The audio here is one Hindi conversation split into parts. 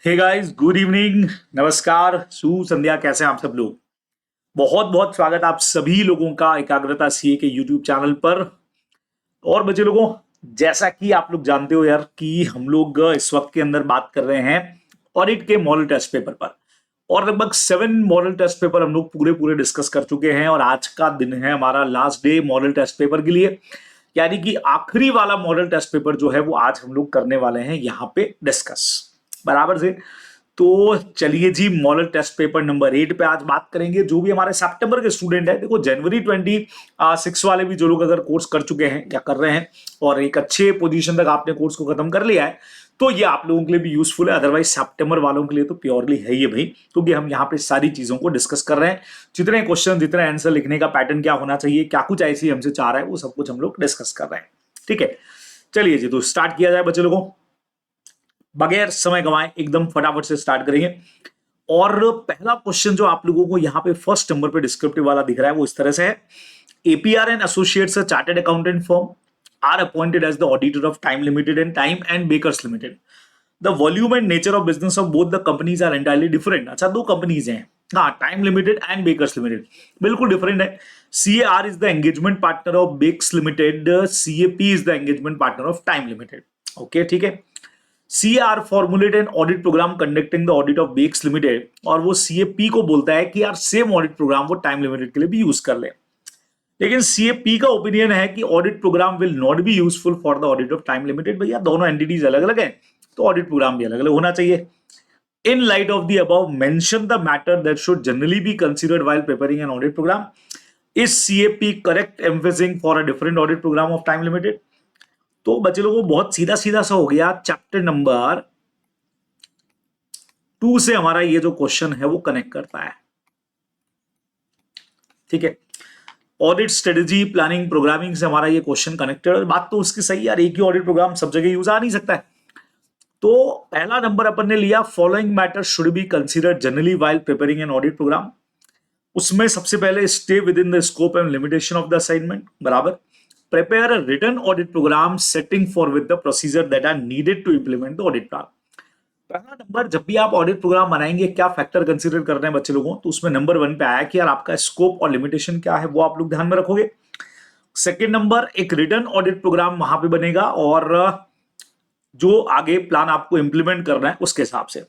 हे गाइस, गुड इवनिंग, नमस्कार, शुभ संध्या। कैसे हैं आप सब लोग? बहुत बहुत स्वागत आप सभी लोगों का एकाग्रता सीए के यूट्यूब चैनल पर। और बच्चे लोगों, जैसा कि आप लोग जानते हो यार कि हम लोग इस वक्त के अंदर बात कर रहे हैं ऑडिट के मॉडल टेस्ट पेपर पर। और लगभग 7 मॉडल टेस्ट पेपर हम लोग पूरे पूरे डिस्कस कर चुके हैं और आज का दिन है हमारा last day model test paper के लिए। यानी कि आखिरी वाला मॉडल टेस्ट पेपर जो है वो आज हम लोग करने वाले हैं यहाँ पे डिस्कस बराबर से। तो चलिए जी, मॉडल टेस्ट पेपर नंबर 8 पे आज बात करेंगे। जो भी हमारे सितंबर के स्टूडेंट हैं, देखो जनवरी 26 वाले भी जो लोग अगर कोर्स कर चुके हैं या कर रहे हैं और एक अच्छे पोजीशन तक आपने कोर्स को खत्म कर लिया है तो ये आप लोगों के लिए भी यूजफुल है। अदरवाइज सितंबर वालों के लिए तो प्योरली है ये भाई, क्योंकि हम यहाँ पे सारी चीजों को डिस्कस कर रहे हैं। जितने क्वेश्चन, जितने आंसर लिखने का पैटर्न क्या होना चाहिए, क्या कुछ ऐसी हमसे चाह रहा है, वो सब कुछ हम लोग डिस्कस कर रहे हैं। ठीक है, चलिए जी, तो स्टार्ट किया जाए बच्चे लोगों। बगैर समय गंवाए एकदम फटाफट से स्टार्ट करेंगे। और पहला क्वेश्चन जो आप लोगों को यहाँ पे फर्स्ट नंबर पे डिस्क्रिप्टिव वाला दिख रहा है वो इस तरह से है। APR and associates a chartered accountant firm are appointed as the auditor of time Limited and Time and Bakers Limited. The volume and nature of business of both the companies are entirely different. अच्छा, दो कंपनीज हैं, हाँ, Time Limited and Bakers Limited बिल्कुल डिफरेंट है। CAR is the engagement partner of Bakers Limited, CAP is the engagement partner of time Limited. Okay, ठीक है। CR formulate an audit programme conducting the audit of Bakers Limited, और वो सीएपी को बोलता है कि यार सेम ऑडिट प्रोग्राम वो टाइम लिमिटेड के लिए भी यूज कर ले। लेकिन सीएपी का ओपिनियन है कि audit programme will not be useful for the audit of time Limited. भैया दोनों एंटिटीज अलग अलग हैं तो ऑडिट प्रोग्राम भी अलग अलग होना चाहिए। In light of the above mention the matter that should generally be considered while preparing an audit programme. Is CAP correct emphasising for a different audit programme of time limited? तो बच्चे लोगों, बहुत सीधा सीधा सा हो गया। चैप्टर नंबर 2 से हमारा ये जो क्वेश्चन है वो कनेक्ट करता है। ठीक है, ऑडिट स्ट्रेटेजी प्लानिंग प्रोग्रामिंग से हमारा ये क्वेश्चन कनेक्टेड है। बात तो उसकी सही यार, एक ही ऑडिट प्रोग्राम सब जगह यूज आ नहीं सकता है। तो पहला नंबर अपन ने लिया, following matter should be considered generally while preparing an audit programme. उसमें सबसे पहले stay within the scope and limitation of the assignment, बराबर। Prepare a written audit program setting for with the procedure that are needed to implement the audit plan. पहला नंबर, जब भी आप ऑडिट प्रोग्राम बनाएंगे क्या फैक्टर कंसीडर कर रहे हैं बच्चे लोगों, तो उसमें नंबर 1 पे आया कि यार आपका स्कोप और लिमिटेशन क्या है वो आप लोग ध्यान में रखोगे। सेकेंड नंबर, एक रिटर्न ऑडिट प्रोग्राम वहां पे बनेगा और जो आगे प्लान आपको इंप्लीमेंट करना है उसके हिसाब से।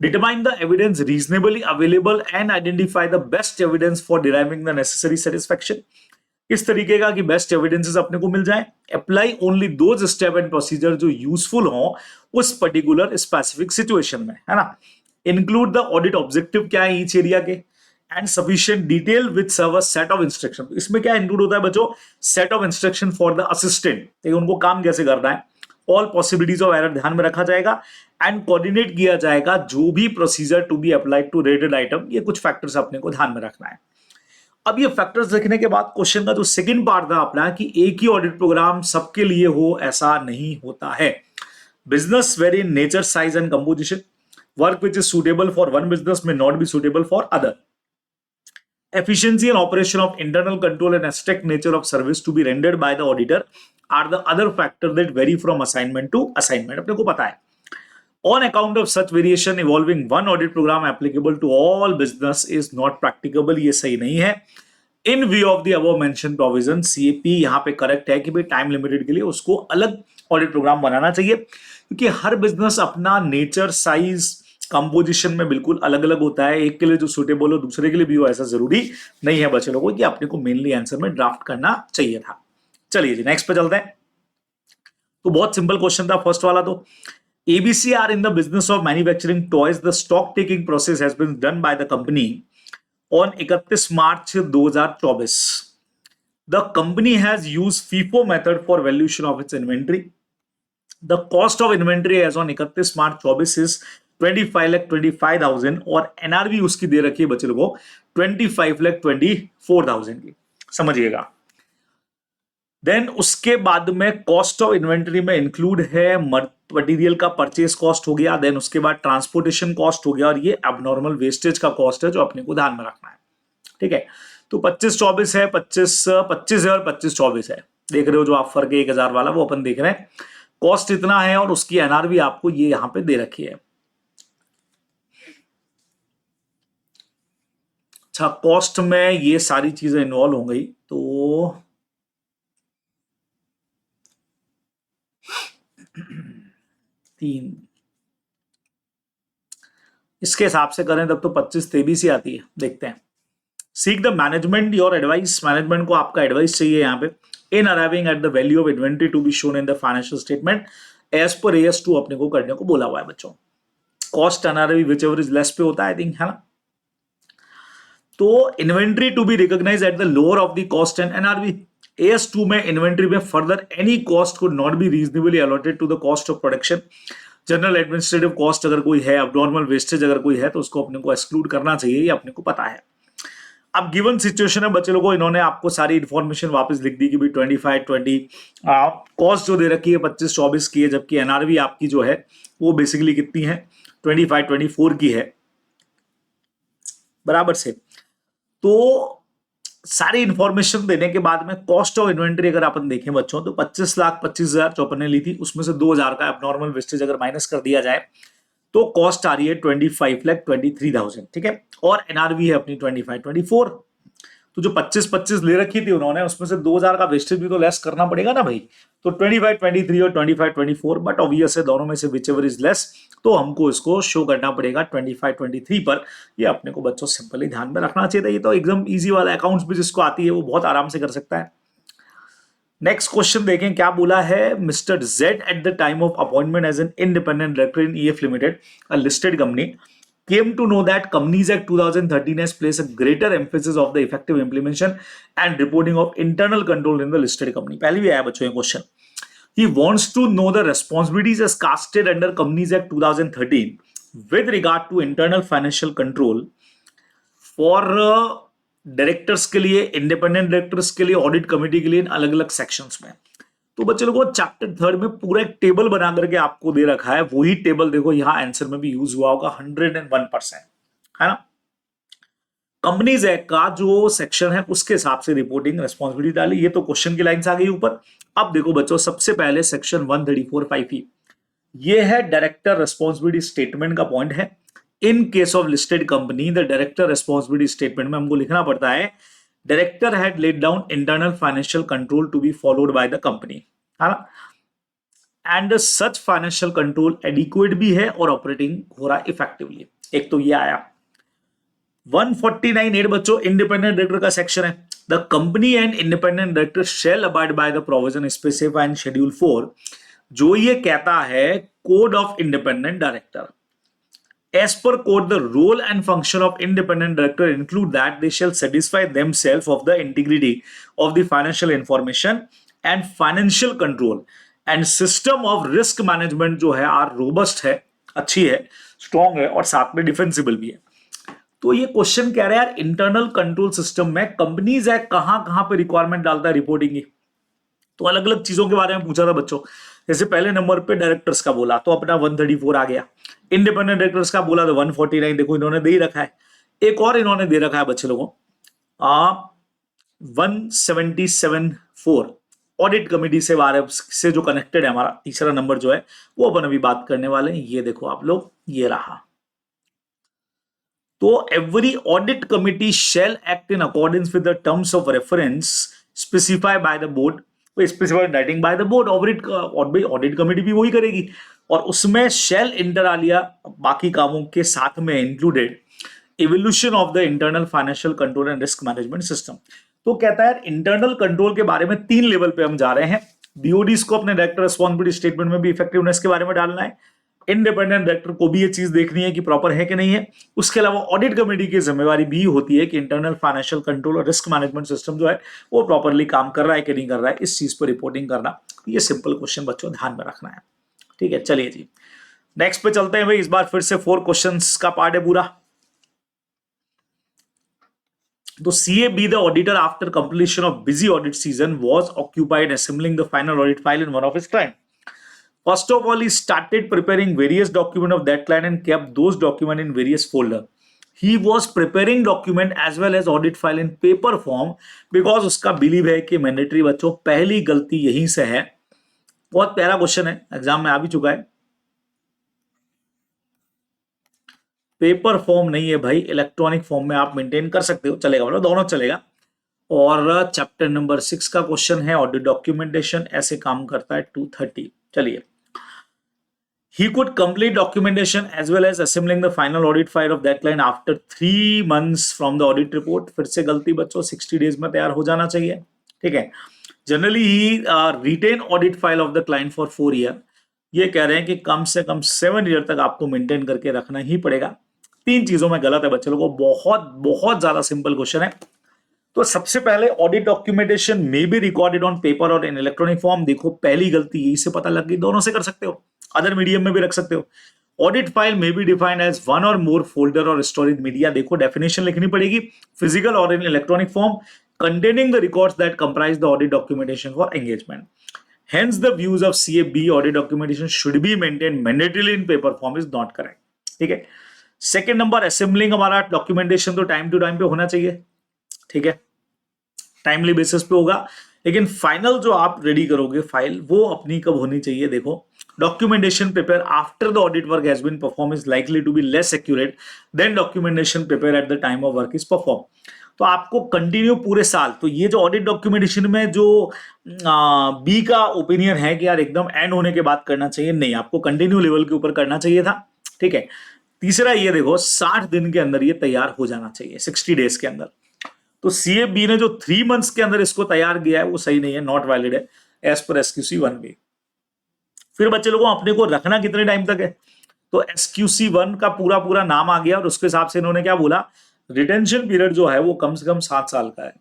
Determine the evidence reasonably available and identify the best evidence for deriving the necessary satisfaction. इस तरीके का कि बेस्ट एविडेंसेस अपने को मिल जाए। Apply only those step and procedure जो यूजफुल हो उस पर्टिकुलर स्पेसिफिक सिचुएशन में, है ना। इंक्लूड द ऑडिट ऑब्जेक्टिव क्या है ईच एरिया के and sufficient detail with serve set of instruction. इसमें क्या इंक्लूड होता है बच्चों? Set of instruction for the assistant, उनको काम कैसे करना है। ऑल पॉसिबिलिटीज ऑफ एरर ध्यान में रखा जाएगा एंड कोऑर्डिनेट किया जाएगा जो भी procedure to be applied to rated item. ये कुछ फैक्टर्स अपने को ध्यान में रखना है। अब ये फैक्टर्स लिखने के बाद क्वेश्चन का जो सेकंड पार्ट था अपना कि एक ही ऑडिट प्रोग्राम सबके लिए हो, ऐसा नहीं होता है। Business vary in nature, size and composition. Work which is suitable for one business में not be suitable for other. Efficiency and operation of internal control and abstract nature of service to be rendered by the auditor are the other factors that vary from assignment to assignment. अपने को पता है। On account of such variation, evolving one audit program applicable to all business is not practicable. ये सही नहीं है। In view of the above mentioned provision, CAP यहाँ पे करेक्ट है कि भाई टाइम लिमिटेड के लिए उसको अलग ऑडिट प्रोग्राम बनाना चाहिए, क्योंकि हर बिजनेस अपना नेचर, साइज, कंपोजिशन में बिल्कुल अलग अलग होता है। एक के लिए जो सुटेबल हो दूसरे के लिए भी हो, ऐसा जरूरी नहीं है बच्चे लोगों कि अपने को मेनली आंसर में ड्राफ्ट करना चाहिए था। चलिए जी, नेक्स्ट पे चलते हैं। तो बहुत सिंपल क्वेश्चन था फर्स्ट वाला। तो ABC are in the business of manufacturing toys. The stock taking process has been done by the company on 31 March 2024. The company has used FIFO method for valuation of its inventory. The cost of inventory as on 31 March 2024 is 25,25,000 और NRV उसकी दे रखी है बच्चे लोगों 25,24,000 की, समझिएगा। देन उसके बाद में कॉस्ट ऑफ इन्वेंटरी में इंक्लूड है मटेरियल का परचेस कॉस्ट हो गया, देन उसके बाद ट्रांसपोर्टेशन कॉस्ट हो गया, और ये एबनॉर्मल वेस्टेज का कॉस्ट है जो अपने को ध्यान में रखना है। ठीक है, तो 25-24 है, 25 है और 25-24 है। देख रहे हो जो आप फर्क है 1,000 वाला, वो अपन देख रहे हैं। कॉस्ट इतना है और उसकी एनआरवी आपको ये यहाँ पे दे रखी है। अच्छा, कॉस्ट में ये सारी चीजें इन्वॉल्व हो गई तो 3, इसके हिसाब से करें तब तो 25-23 ही आती है। देखते हैं। Seek the management your advice, management को आपका एडवाइस चाहिए यहाँ पे in arriving at the value of inventory to be shown in the financial statement as per AS2 अपने को करने को बोला हुआ है बच्चों। Cost NRV whichever is less पे होता है, आई थिंक, है ना। तो inventory to be recognise at the lower of the cost and NRV. AS2 में इन्वेंट्री में further any cost could not be reasonably allotted to the cost of production. General administrative cost अगर कोई है, अबनॉर्मल वेस्टेज अगर कोई है, तो उसको अपने को एक्सक्लूड करना चाहिए, ये अपने को पता है। अब गिवन सिचुएशन है बच्चे लोगों, इन्होंने आपको सारी इंफॉर्मेशन वापस लिख दी कि भाई 25-20 कॉस्ट जो दे रखी है 25-24 की है, जबकि एनआरवी आपकी जो है वो बेसिकली कितनी है, 25-24 की है बराबर से। तो सारी इंफॉर्मेशन देने के बाद में कॉस्ट ऑफ इन्वेंट्री अगर अपन देखें बच्चों तो 25,25,000 जो अपन ने ली थी उसमें से 2,000 का एबनॉर्मल वेस्टेज अगर माइनस कर दिया जाए तो कॉस्ट आ रही है 25,23,000, ठीक है। और एनआरवी है अपनी 25-24। तो जो 25-25 ले रखी थी उन्होंने, उसमें से 2,000 का वेस्टेज भी तो लेस करना पड़ेगा ना भाई। तो 25-23 और 25-24, बट ऑब्वियस है दोनों में से विच एवर इज लेस, तो हमको इसको शो करना पड़ेगा 25-23 पर। ये अपने को बच्चों सिंपली ध्यान में रखना चाहिए था। ये तो एकदम इजी वाला, अकाउंट्स भी जिसको आती है वो बहुत आराम से कर सकता है। नेक्स्ट क्वेश्चन देखें क्या बोला है। Mr Z at the time of appointment as an independent director in EF Limited, a listed company, came to know that Companies Act 2013 has placed a greater emphasis of the effective implementation and reporting of internal control in the listed company। पहले भी आया बच्चों ये question. He wants to know the responsibilities as casted under Companies Act 2013 with regard to internal financial control for directors के लिए, इंडिपेंडेंट डायरेक्टर्स के लिए, ऑडिट कमेटी के लिए, अलग अलग सेक्शंस में। तो बच्चे लोगों को चैप्टर 3 में पूरा एक टेबल बना करके आपको दे रखा है। वही टेबल देखो यहां आंसर में भी यूज हुआ होगा 101%, है ना। कंपनीज एक्ट का जो सेक्शन है उसके हिसाब से रिपोर्टिंग रिस्पॉन्सिबिलिटी डाली। ये तो क्वेश्चन की लाइन से आ गई ऊपर। अब देखो बच्चों, सबसे पहले सेक्शन 134(5)(e), ये है डायरेक्टर रिस्पॉन्सिबिलिटी स्टेटमेंट का पॉइंट है। In case of listed company the director responsibility statement में हमको लिखना पड़ता है director had laid down internal financial control to be followed by the company, है ना। And such financial control adequate भी है और ऑपरेटिंग हो रहा है इफेक्टिवली। एक तो ये आया। 149(8) बच्चों इंडिपेंडेंट डायरेक्टर का सेक्शन है। The company and independent director shell abide by the provision specified in schedule 4, जो ये कहता है code of independent director. As per code, the role and function of independent director include that they shall satisfy themselves of the integrity of the financial information and financial control and system of risk management जो है आर रोबस्ट है, अच्छी है, स्ट्रॉन्ग है और साथ में डिफेंसिबल भी है। तो ये क्वेश्चन कह रहा है यार इंटरनल कंट्रोल सिस्टम में कंपनीज एक्ट कहां पे रिक्वायरमेंट डालता है रिपोर्टिंग की। तो अलग अलग चीजों के बारे में पूछा था बच्चों। जैसे पहले नंबर पे डायरेक्टर्स का बोला तो अपना 134 आ गया। इंडिपेंडेंट डायरेक्टर्स का बोला तो 149 देखो इन्होंने दे ही रखा है। एक और इन्होंने दे रखा है बच्चे लोगों 177(4) ऑडिट कमेटी से बारे से जो कनेक्टेड है हमारा तीसरा नंबर जो है वो अपन अभी बात करने वाले हैं। ये देखो आप लोग, ये रहा। तो every audit committee shall act in accordance with the terms of reference specified by the board, specified writing by the board. Audit committee भी वही करेगी और उसमें शेल इंटर आलिया बाकी कामों के साथ में included evolution of the internal financial control and risk management system. तो कहता है इंटरनल कंट्रोल के बारे में 3 लेवल पे हम जा रहे हैं। बीओडीज को अपने डायरेक्टर रिस्पॉन्सिबिलिटी स्टेटमेंट में भी इफेक्टिवनेस के बारे में डालना है। इंडिपेंडेंट डायरेक्टर को भी ये चीज देखनी है कि प्रॉपर है कि नहीं है। उसके अलावा ऑडिट कमेटी की जिम्मेवारी भी होती है कि इंटरनल फाइनेंशियल कंट्रोल और रिस्क मैनेजमेंट सिस्टम जो है वो प्रॉपरली काम कर रहा है कि नहीं कर रहा है, इस चीज पर रिपोर्टिंग करना। ये सिंपल क्वेश्चन बच्चों ध्यान में रखना है, ठीक है। चलिए जी नेक्स्ट पे चलते हैं भाई। इस बार फिर से 4 क्वेश्चंस का पार्ट है पूरा। तो CA be the auditor after completion of busy audit season was occupied assembling the final audit file in one of his client. First of all, he started preparing various documents of that client and kept those documents in various folder. He was preparing document as well as audit file in paper form because उसका बिलीव है कि मैंडेटरी बच्चों पहली गलती यहीं से है। बहुत प्यारा क्वेश्चन है, एग्जाम में आ भी चुका है। पेपर फॉर्म नहीं है भाई, इलेक्ट्रॉनिक फॉर्म में आप मेंटेन कर सकते हो, चलेगा, मतलब दोनों चलेगा। और चैप्टर नंबर 6 का क्वेश्चन है ऑडिट डॉक्यूमेंटेशन, ऐसे काम करता है 230। चलिए, he could complete documentation as well as assembling the final audit file of that client after 3 months from the audit report। फिर से गलती बच्चों, 60 डेज में तैयार हो जाना चाहिए, ठीक है। जनरली ही retain audit file of the client for 4 year. ये कह रहे हैं कि कम से कम 7 ईयर तक आपको मेंटेन करके रखना ही पड़ेगा। 3 चीजों में गलत है बच्चे लोगों, बहुत बहुत ज्यादा सिंपल क्वेश्चन है। तो सबसे पहले audit documentation may be recorded on paper और इन इलेक्ट्रॉनिक फॉर्म। देखो पहली गलती यही से पता लग गई, दोनों से कर सकते हो, अदर मीडियम में भी रख सकते हो। Audit file may be defined as one or more folder or storage media. देखो डेफिनेशन लिखनी पड़ेगी, physical or in electronic form containing the records that comprise the audit documentation for engagement. Hence, the views of CAB audit documentation should be maintained mandatorily in paper form is not correct. ठीक है। सेकेंड नंबर, असेंबलिंग हमारा डॉक्यूमेंटेशन तो टाइम टू टाइम पे होना चाहिए, ठीक है, टाइमली बेसिस पे होगा। लेकिन फाइनल जो आप रेडी करोगे फाइल, वो अपनी कब होनी चाहिए? देखो, documentation prepared after the audit work has been performed is likely to be less accurate than documentation prepared at the time of work is performed। तो आपको कंटिन्यू पूरे साल, तो ये जो ऑडिट डॉक्यूमेंटेशन में जो बी का ओपिनियन है कि यार एकदम एंड होने के बाद करना चाहिए, नहीं, आपको कंटिन्यू लेवल के ऊपर करना चाहिए था, ठीक है। तीसरा ये देखो, 60 दिन के अंदर ये तैयार हो जाना चाहिए, 60 डेज के अंदर। तो CAB ने जो 3 मंथ्स के अंदर इसको तैयार किया है वो सही नहीं है, नॉट वैलिड है एज पर SQC 1B। फिर बच्चे लोगों अपने को रखना कितने टाइम तक है? तो SQC 1 का पूरा पूरा नाम आ गया और उसके हिसाब से इन्होंने क्या बोला, रिटेंशन पीरियड जो है वो कम से कम 7 साल का है,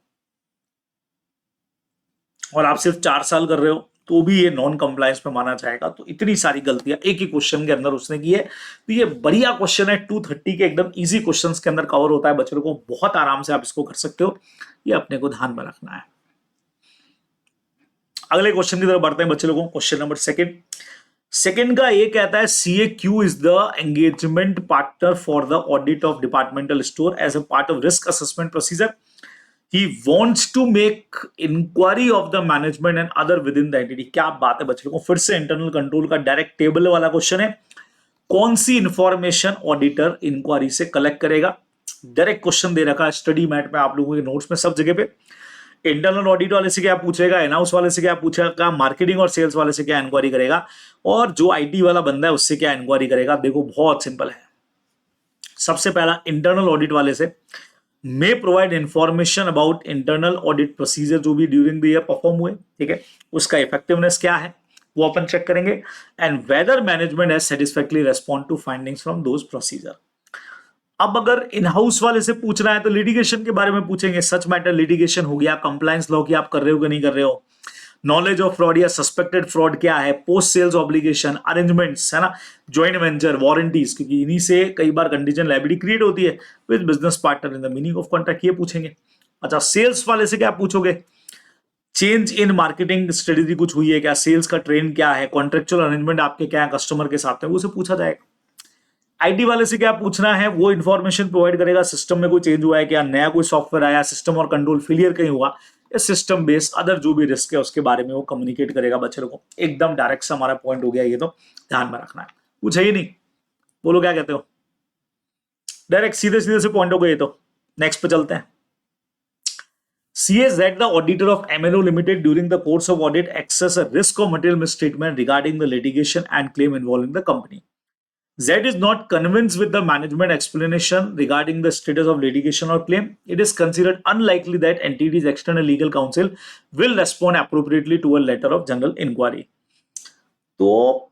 और आप सिर्फ 4 साल कर रहे हो तो भी ये नॉन कंप्लायंस में माना जाएगा। तो इतनी सारी गलतियां एक ही क्वेश्चन के अंदर उसने की है। तो ये बढ़िया क्वेश्चन है, 230 के एकदम इजी क्वेश्चंस के अंदर कवर होता है बच्चों को, बहुत आराम से आप इसको कर सकते हो, ये अपने को ध्यान में रखना है। अगले क्वेश्चन की तरफ बढ़ते हैं बच्चे लोगों, क्वेश्चन नंबर सेकंड का ये कहता है CAQ is the engagement partner for the audit of departmental store as a part of risk assessment procedure. He wants to make inquiry of the management and other within the entity। क्या बात है बच्चे लोगों, फिर से इंटरनल कंट्रोल का डायरेक्ट टेबल वाला क्वेश्चन है। कौन सी इंफॉर्मेशन ऑडिटर इंक्वायरी से कलेक्ट करेगा? डायरेक्ट क्वेश्चन दे रखा है स्टडी मैट में, आप लोगों के नोट्स में, सब जगह पे। इंटरनल ऑडिट वाले से क्या पूछेगा, इनहाउस वाले से क्या पूछेगा, मार्केटिंग और सेल्स वाले से क्या इंक्वायरी करेगा, और जो IT वाला बंदा है उससे क्या इंक्वायरी करेगा? देखो बहुत सिंपल है। सबसे पहला इंटरनल ऑडिट वाले से may provide information about internal audit procedure जो भी ड्यूरिंग द ईयर परफॉर्म हुए, ठीक है, उसका इफेक्टिवनेस क्या है वो अपन चेक करेंगे, and whether management has satisfactorily respond to findings from those procedure. अब अगर इन हाउस वाले से पूछना है तो लिटिगेशन के बारे में पूछेंगे, सच मैटर लिटिगेशन हो गया, कंप्लायंस लॉ की आप कर रहे हो कि नहीं कर रहे हो, नॉलेज ऑफ फ्रॉड या सस्पेक्टेड फ्रॉड क्या है, पोस्ट सेल्स ऑब्लिगेशन, अरेंजमेंट्स, है ना, ज्वाइंट वेंचर, वारंटीज, क्योंकि इन्हीं से कई बार कंडीशन लायबिलिटी क्रिएट होती है with business partner in the meaning of contract, ये पूछेंगे। अच्छा, सेल्स वाले से क्या पूछोगे, चेंज इन मार्केटिंग स्ट्रेटेजी कुछ हुई है क्या, सेल्स का ट्रेंड क्या है, कॉन्ट्रेक्चुअल अरेंजमेंट आपके क्या है कस्टमर के साथ में, वो से पूछा जाएगा। IT वाले से क्या पूछना है, वो इन्फॉर्मेशन प्रोवाइड करेगा, सिस्टम में कोई चेंज हुआ है क्या, नया कोई सॉफ्टवेयर आया, सिस्टम और कंट्रोल फेलियर कहीं हुआ, सिस्टम बेस्ड अदर जो भी रिस्क है उसके बारे में वो कम्युनिकेट करेगा बच्चे को। एकदम डायरेक्ट सा हमारा पॉइंट हो गया, ये तो ध्यान में रखना है, कुछ है ही नहीं, बोलो क्या कहते हो, डायरेक्ट सीधे सीधे से पॉइंट हो गए। तो नेक्स्ट पे चलते हैं। CAZ, the auditor of MNO Limited, during the course of audit access a risk of material misstatement regarding the litigation and claim involving the company. Z is not convinced with the management explanation regarding the status of litigation or claim. It is considered unlikely that entity's external legal counsel will respond appropriately to a letter of general inquiry. So,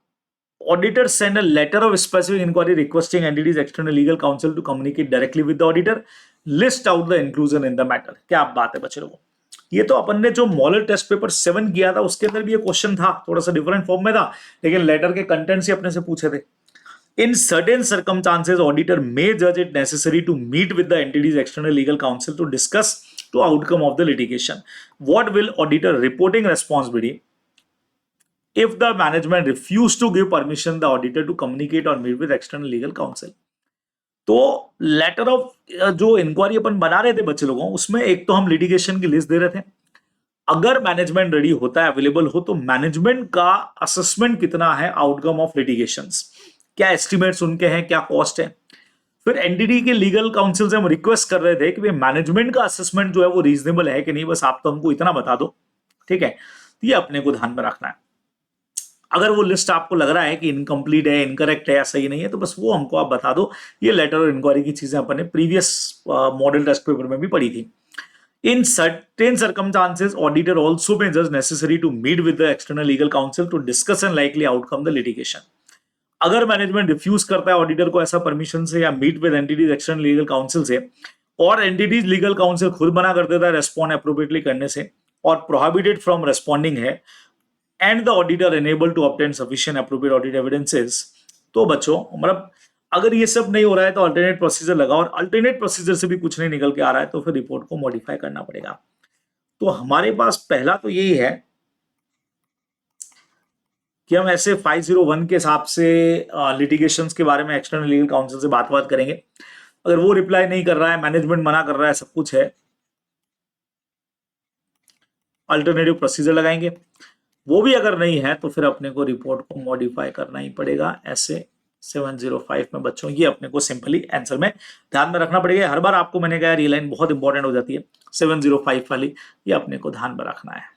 auditors send a letter of specific inquiry requesting entity's external legal counsel to communicate directly with the auditor, list out the inclusion in the matter। क्या बात है बच्चे लोगों, ये तो अपन ने जो मॉडल टेस्ट पेपर 7 किया था उसके अंदर भी ये क्वेश्चन था, थोड़ा सा डिफरेंट फॉर्म में था, लेकिन लेटर के कंटेंट से अपने से पूछे थे। In certain circumstances, auditor may judge it necessary to meet with the entity's external legal counsel to discuss the outcome of the litigation. What will auditor reporting responsibility if the management refuse to give permission the auditor to communicate or meet with external legal counsel? तो लेटर ऑफ जो इंक्वायरी अपन बना रहे थे बच्चे लोगों, उसमें एक तो हम लिटिगेशन की लिस्ट दे रहे थे, अगर मैनेजमेंट रेडी होता है, अवेलेबल हो, तो मैनेजमेंट का असेसमेंट कितना है आउटकम ऑफ लिटिगेशंस, क्या एस्टिमेट्स उनके हैं, क्या कॉस्ट है, फिर एनडीटी के लीगल काउंसिल से हम रिक्वेस्ट कर रहे थे कि भाई मैनेजमेंट का असेसमेंट जो है वो रीजनेबल है कि नहीं, बस आप तो हमको इतना बता दो, ठीक है। तो ये अपने को ध्यान में रखना है। अगर वो लिस्ट आपको लग रहा है कि इनकम्प्लीट है, इनकरेक्ट है या सही नहीं है, तो बस वो हमको आप बता दो। ये लेटर और इंक्वायरी की चीजें अपन ने प्रीवियस मॉडल टेस्ट पेपर में भी पढ़ी थी। In certain circumstances, auditor also may judge necessary to meet with the external legal counsel to discuss and likely outcome the litigation. अगर मैनेजमेंट रिफ्यूज करता है ऑडिटर को ऐसा परमिशन से या meet with entities external legal counsel से, और एंटिटीज लीगल काउंसिल खुद मना कर देता है रेस्पॉन्ड अप्रोप्रिएटली करने से और प्रोहिबिटेड फ्रॉम रेस्पॉन्डिंग है, and the auditor enable to obtain sufficient appropriate audit evidences, तो बच्चों मतलब अगर ये सब नहीं हो रहा है तो अल्टरनेट प्रोसीजर लगा, और अल्टरनेट प्रोसीजर से भी कुछ नहीं निकल के आ रहा है तो फिर रिपोर्ट को मॉडिफाई करना पड़ेगा। तो हमारे पास पहला तो यही है कि हम ऐसे 501 के हिसाब से लिटिगेशंस के बारे में एक्सटर्नल लीगल काउंसिल से बात करेंगे। अगर वो रिप्लाई नहीं कर रहा है, मैनेजमेंट मना कर रहा है, सब कुछ है, अल्टरनेटिव प्रोसीजर लगाएंगे। वो भी अगर नहीं है तो फिर अपने को रिपोर्ट को मॉडिफाई करना ही पड़ेगा ऐसे 705 में बच्चों। ये अपने को सिंपली आंसर में ध्यान में रखना पड़ेगा। हर बार आपको मैंने कहा ये लाइन बहुत इंपॉर्टेंट हो जाती है 705 वाली, ये अपने को ध्यान में रखना है।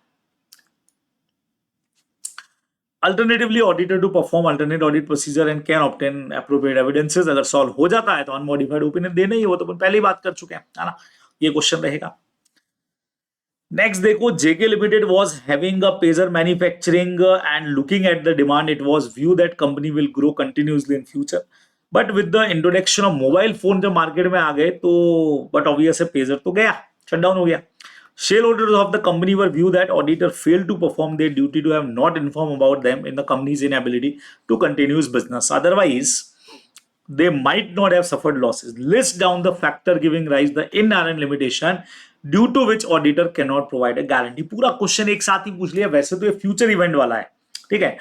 Alternatively auditor to perform alternate audit procedure and can obtain appropriate evidences, अगर सॉल्व हो जाता है तो अनमॉडिफाइड ओपिनियन देना ही, वो तो पहले ही बात कर चुके हैं, है ना। ये क्वेश्चन रहेगा। नेक्स्ट देखो, JK limited was having a pager manufacturing and looking at the demand, it was view that company will grow continuously in future, but with the introduction of mobile phone जब मार्केट में आ गए तो बट ऑब्वियस है पेजर तो गया, शटडाउन हो गया। Shareholders of the company were view that auditor failed to perform their duty to have not informed about them in the company's inability to continue its business. Otherwise, they might not have suffered losses. List down the factor giving rise the inherent limitation due to which auditor cannot provide a guarantee. पूरा क्वेश्चन एक साथ ही पूछ लिया। वैसे तो ये फ्यूचर इवेंट वाला है, ठीक है,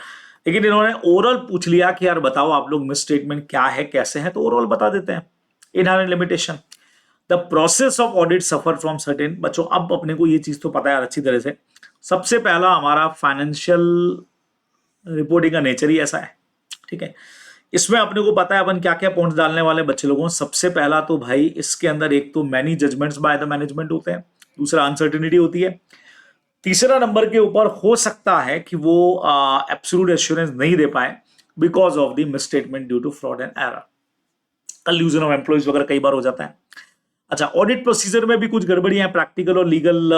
लेकिन इन्होंने ओवरऑल पूछ लिया कि यार बताओ आप लोग मिस स्टेटमेंट क्या है, कैसे है, तो ओवरऑल बता देते हैं। Inherent limitation, the process of audit suffer from certain, बच्चों अब अपने को ये चीज तो पता है अच्छी तरह से। सबसे पहला हमारा फाइनेंशियल रिपोर्टिंग का नेचर ही ऐसा है, ठीक है। इसमें अपने को पता है अपन क्या क्या पॉइंट्स डालने वाले बच्चे लोगों। सबसे पहला तो भाई इसके अंदर एक तो many judgements by the management होते हैं, दूसरा अनसर्टेनिटी होती है, तीसरा नंबर के ऊपर हो सकता है कि वो एब्सोल्यूट एश्योरेंस नहीं दे पाए because of the misstatement due to fraud and error, collusion of employees वगैरह कई बार हो जाता है। अच्छा, ऑडिट प्रोसीजर में भी कुछ गड़बड़ियां, प्रैक्टिकल और लीगल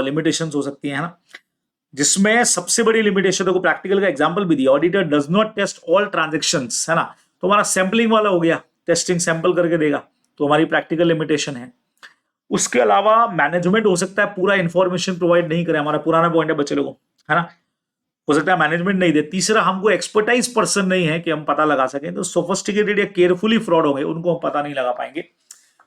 लिमिटेशंस हो सकती हैं ना, जिसमें सबसे बड़ी लिमिटेशन देखो, प्रैक्टिकल का एग्जांपल भी दिया, auditor does not test all transactions, है ना। तो हमारा सैंपलिंग वाला हो गया, टेस्टिंग सैंपल करके देगा, तो हमारी प्रैक्टिकल लिमिटेशन है। उसके अलावा मैनेजमेंट हो सकता है पूरा इंफॉर्मेशन प्रोवाइड नहीं करे, हमारा पुराना पॉइंट है बच्चे लोगों, है ना, हो सकता है मैनेजमेंट नहीं दे। तीसरा, हमको एक्सपर्टाइज पर्सन नहीं है कि हम पता लगा सकें, तो सोफिस्टिकेटेड या केयरफुली फ्रॉड होंगे, उनको हम पता नहीं लगा पाएंगे।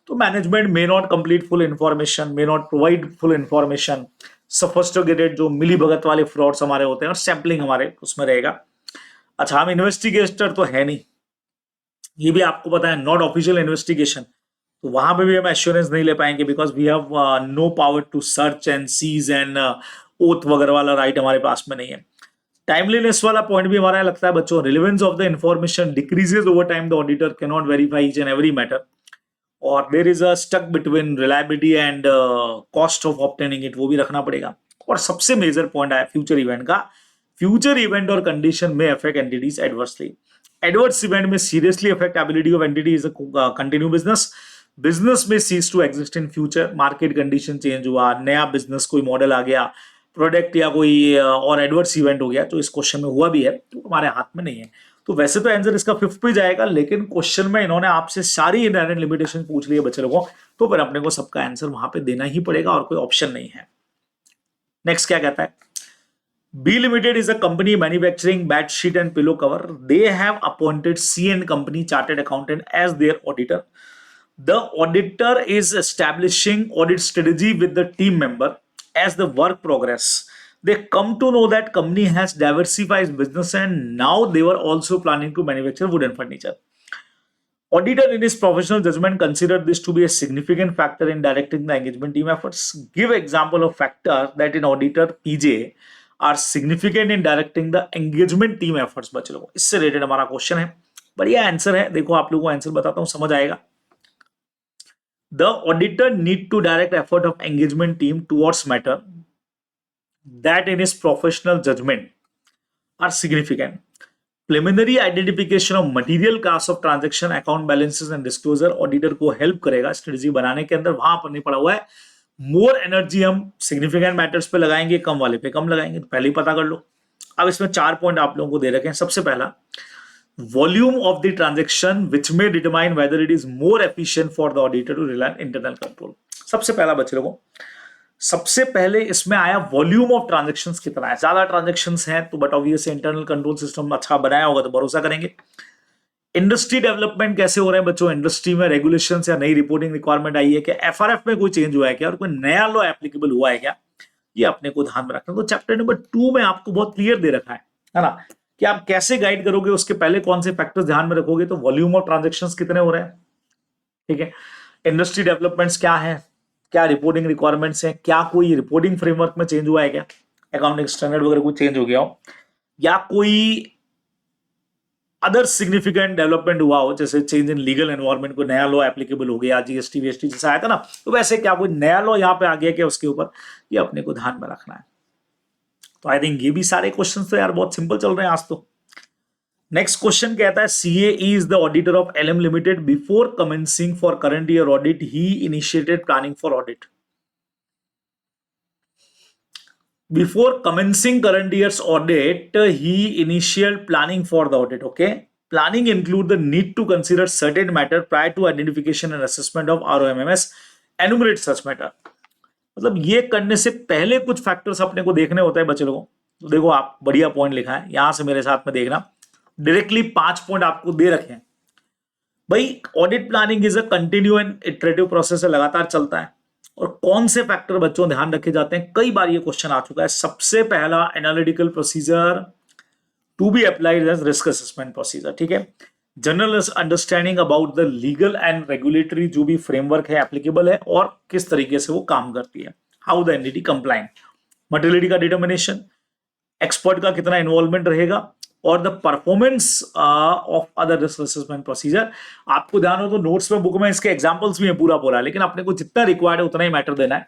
तो management may not complete full information, may not provide full information, sophisticated जो मिली भगत वाले फ्रॉड्स हमारे होते हैं, और सैंपलिंग हमारे उसमें रहेगा। अच्छा, हम इन्वेस्टिगेटर तो है नहीं, ये भी आपको पता है, नॉट ऑफिशियल इन्वेस्टिगेशन, तो वहां पे भी हम एश्योरेंस नहीं ले पाएंगे because we have no power to search and seize and oath वगैरह वाला राइट हमारे पास में नहीं है। टाइमलीनेस वाला पॉइंट भी हमारा लगता है बच्चों, relevance of the information decreases over time, the auditor can not verify each and every matter, और there is a stuck between reliability and cost of obtaining it, वो भी रखना पड़ेगा। और सबसे मेजर पॉइंट आया फ्यूचर इवेंट का, फ्यूचर इवेंट और कंडीशन में affect entities adversely. Adverse event में seriously affect ability of entity is continue business, business में cease to exist in future, market condition change हुआ, नया बिजनेस कोई मॉडल आ गया, प्रोडक्ट या कोई और एडवर्स इवेंट हो गया, तो इस क्वेश्चन में हुआ भी है, तो हमारे हाथ में नहीं है। तो वैसे तो आंसर इसका 5th पे जाएगा, लेकिन क्वेश्चन में इन्होंने आपसे सारी इनहेरेंट लिमिटेशन पूछ ली है बच्चे लोगों, तो फिर अपने को सबका आंसर वहां पे देना ही पड़ेगा और कोई ऑप्शन नहीं है। नेक्स्ट क्या कहता है, B Limited is a company manufacturing bed sheet and pillow cover, they have appointed C and Company chartered accountant as their auditor, the auditor is establishing audit strategy with the team member as the work progress. They come to know that company has diversified business and now they were also planning to manufacture wooden furniture. Auditor in his professional judgment considered this to be a significant factor in directing the engagement team efforts. Give example of factors that in auditor PJ are significant in directing the engagement team efforts. बच्चे लोगों, इससे रिलेटेड हमारा क्वेश्चन है, बढ़िया आंसर है, देखो आप लोगों को आंसर बताता हूँ, समझ आएगा। The auditor need to direct effort of engagement team towards matter that in his professional judgment are significant. Preliminary identification of material class of transaction, account balances and disclosure auditor को हेल्प करेगा स्ट्रेटेजी बनाने के अंदर. वहां पर नहीं पड़ा हुआ है मोर एनर्जी हम सिग्निफिकेंट मैटर्स पे लगाएंगे, कम वाले पे कम लगाएंगे. तो पहले ही पता कर लो. अब इसमें 4 पॉइंट आप लोगों को दे रखे हैं. सबसे पहला, volume of the transaction which में determine whether it is more efficient for the auditor to rely internal control. सबसे पहला बच्चे लोगों, सबसे पहले इसमें आया वॉल्यूम ऑफ ट्रांजेक्शन्स कितना है. ज्यादा ट्रांजेक्शंस हैं तो but obviously internal control system अच्छा बनाया होगा तो भरोसा करेंगे. इंडस्ट्री डेवलपमेंट कैसे हो रहे हैं बच्चों, इंडस्ट्री में रेगुलेशंस या नई रिपोर्टिंग रिक्वायरमेंट आई है क्या, एफआरएफ में कोई चेंज हुआ है क्या, और कोई नया लॉ एप्लीकेबल हुआ है क्या, ये अपने को ध्यान में रखना. तो चैप्टर नंबर 2 में आपको बहुत क्लियर दे रखा है ना, कि आप कैसे गाइड करोगे, उसके पहले कौन से फैक्टर्स ध्यान में रखोगे. तो वॉल्यूम ऑफ ट्रांजेक्शंस कितने हो रहे हैं, ठीक है, इंडस्ट्री डेवलपमेंट्स क्या है, क्या रिपोर्टिंग रिक्वायरमेंट्स हैं, क्या कोई रिपोर्टिंग फ्रेमवर्क में चेंज हुआ है क्या, अकाउंटिंग स्टैंडर्ड वगैरह कोई चेंज हो गया हो, या कोई अदर सिग्निफिकेंट डेवलपमेंट हुआ हो, जैसे चेंज इन लीगल एनवायरनमेंट, को नया लॉ एप्लीकेबल हो गया, जीएसटी वीएसटी जैसा आया था ना, तो वैसे क्या कोई नया लॉ यहाँ पे आ गया क्या उसके ऊपर, ये अपने को ध्यान में रखना है. तो आई थिंक ये भी सारे क्वेश्चन तो यार बहुत सिंपल चल रहे हैं आज तो. नेक्स्ट क्वेश्चन कहता है CAE is the auditor of LM Limited. Before commencing for current year audit, he initiated planning for audit. Before commencing current year's audit, he initiated planning for the audit. Okay, planning include the need to consider certain matter prior to identification and assessment of ROMMS. Enumerate such matter. मतलब ये करने से पहले कुछ फैक्टर्स अपने को देखने होते हैं बच्चे लोगों. तो देखो आप बढ़िया पॉइंट लिखा है, यहां से मेरे साथ में देखना. डायरेक्टली 5 पॉइंट आपको दे रखे हैं भाई. Audit planning is a continue and iterative process है, लगातार चलता है. और कौन से फैक्टर बच्चों ध्यान रखे जाते हैं, कई बार ये क्वेश्चन आ चुका है. सबसे पहला, analytical procedure to be applied as risk assessment procedure. ठीक है, general understanding about the legal and regulatory जो भी फ्रेमवर्क है एप्लीकेबल है और किस तरीके से वो काम करती है. How the entity complaint, materiality का डिटर्मिनेशन, एक्सपर्ट का कितना इन्वॉल्वमेंट रहेगा, और the performance of other risk assessment procedure. आपको ध्यान हो तो नोट्स में, बुक में इसके एग्जांपल्स भी है पूरा, लेकिन अपने को जितना रिक्वायर्ड है उतना ही मैटर देना है.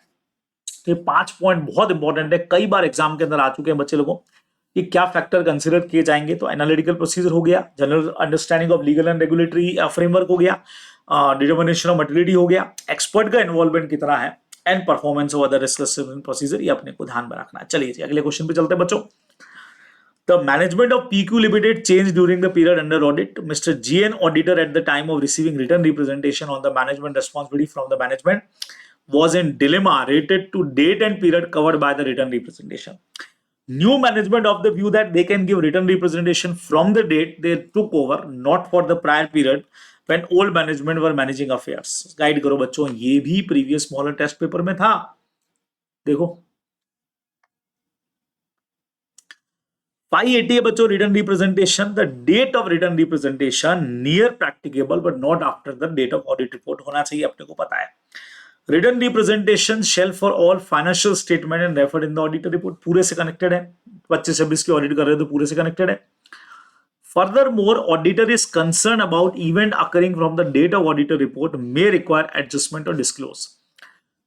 तो ये 5 पॉइंट बहुत इंपॉर्टेंट है, कई बार एग्जाम के अंदर आ चुके हैं बच्चे लोगों कि क्या फैक्टर कंसिडर किए जाएंगे. तो एनालिटिकल प्रोसीजर हो गया, general understanding of legal and regulatory framework हो गया, डिटर्मिनेशन ऑफ मटेरियलिटी हो गया, एक्सपर्ट का इन्वॉल्वमेंट कितना है, and performance of other risk assessment procedure. ये अपने को ध्यान में रखना है. चलिए अगले क्वेश्चन पे चलते हैं बच्चों. The management of PQ Limited changed during the period under audit. Mr. GN, auditor at the time of receiving written representation on the management responsibility from the management, was in dilemma related to date and period covered by the written representation. New management of the view that they can give written representation from the date they took over, not for the prior period when old management were managing affairs. Guide करो बच्चों, ये भी previous smaller test paper में था. देखो 580 है बच्चों, written representation. The date of written representation near practicable but not after the date of audit report होना चाहिए, अपने को पता है. Written representation shall for all financial statement and referred in the auditor report. पूरे से कनेक्टेड है, 25-26 की ऑडिट कर रहे हो तो पूरे से कनेक्टेड है. Furthermore, auditor is concern about event occurring from the date of auditor report may require adjustment or disclose.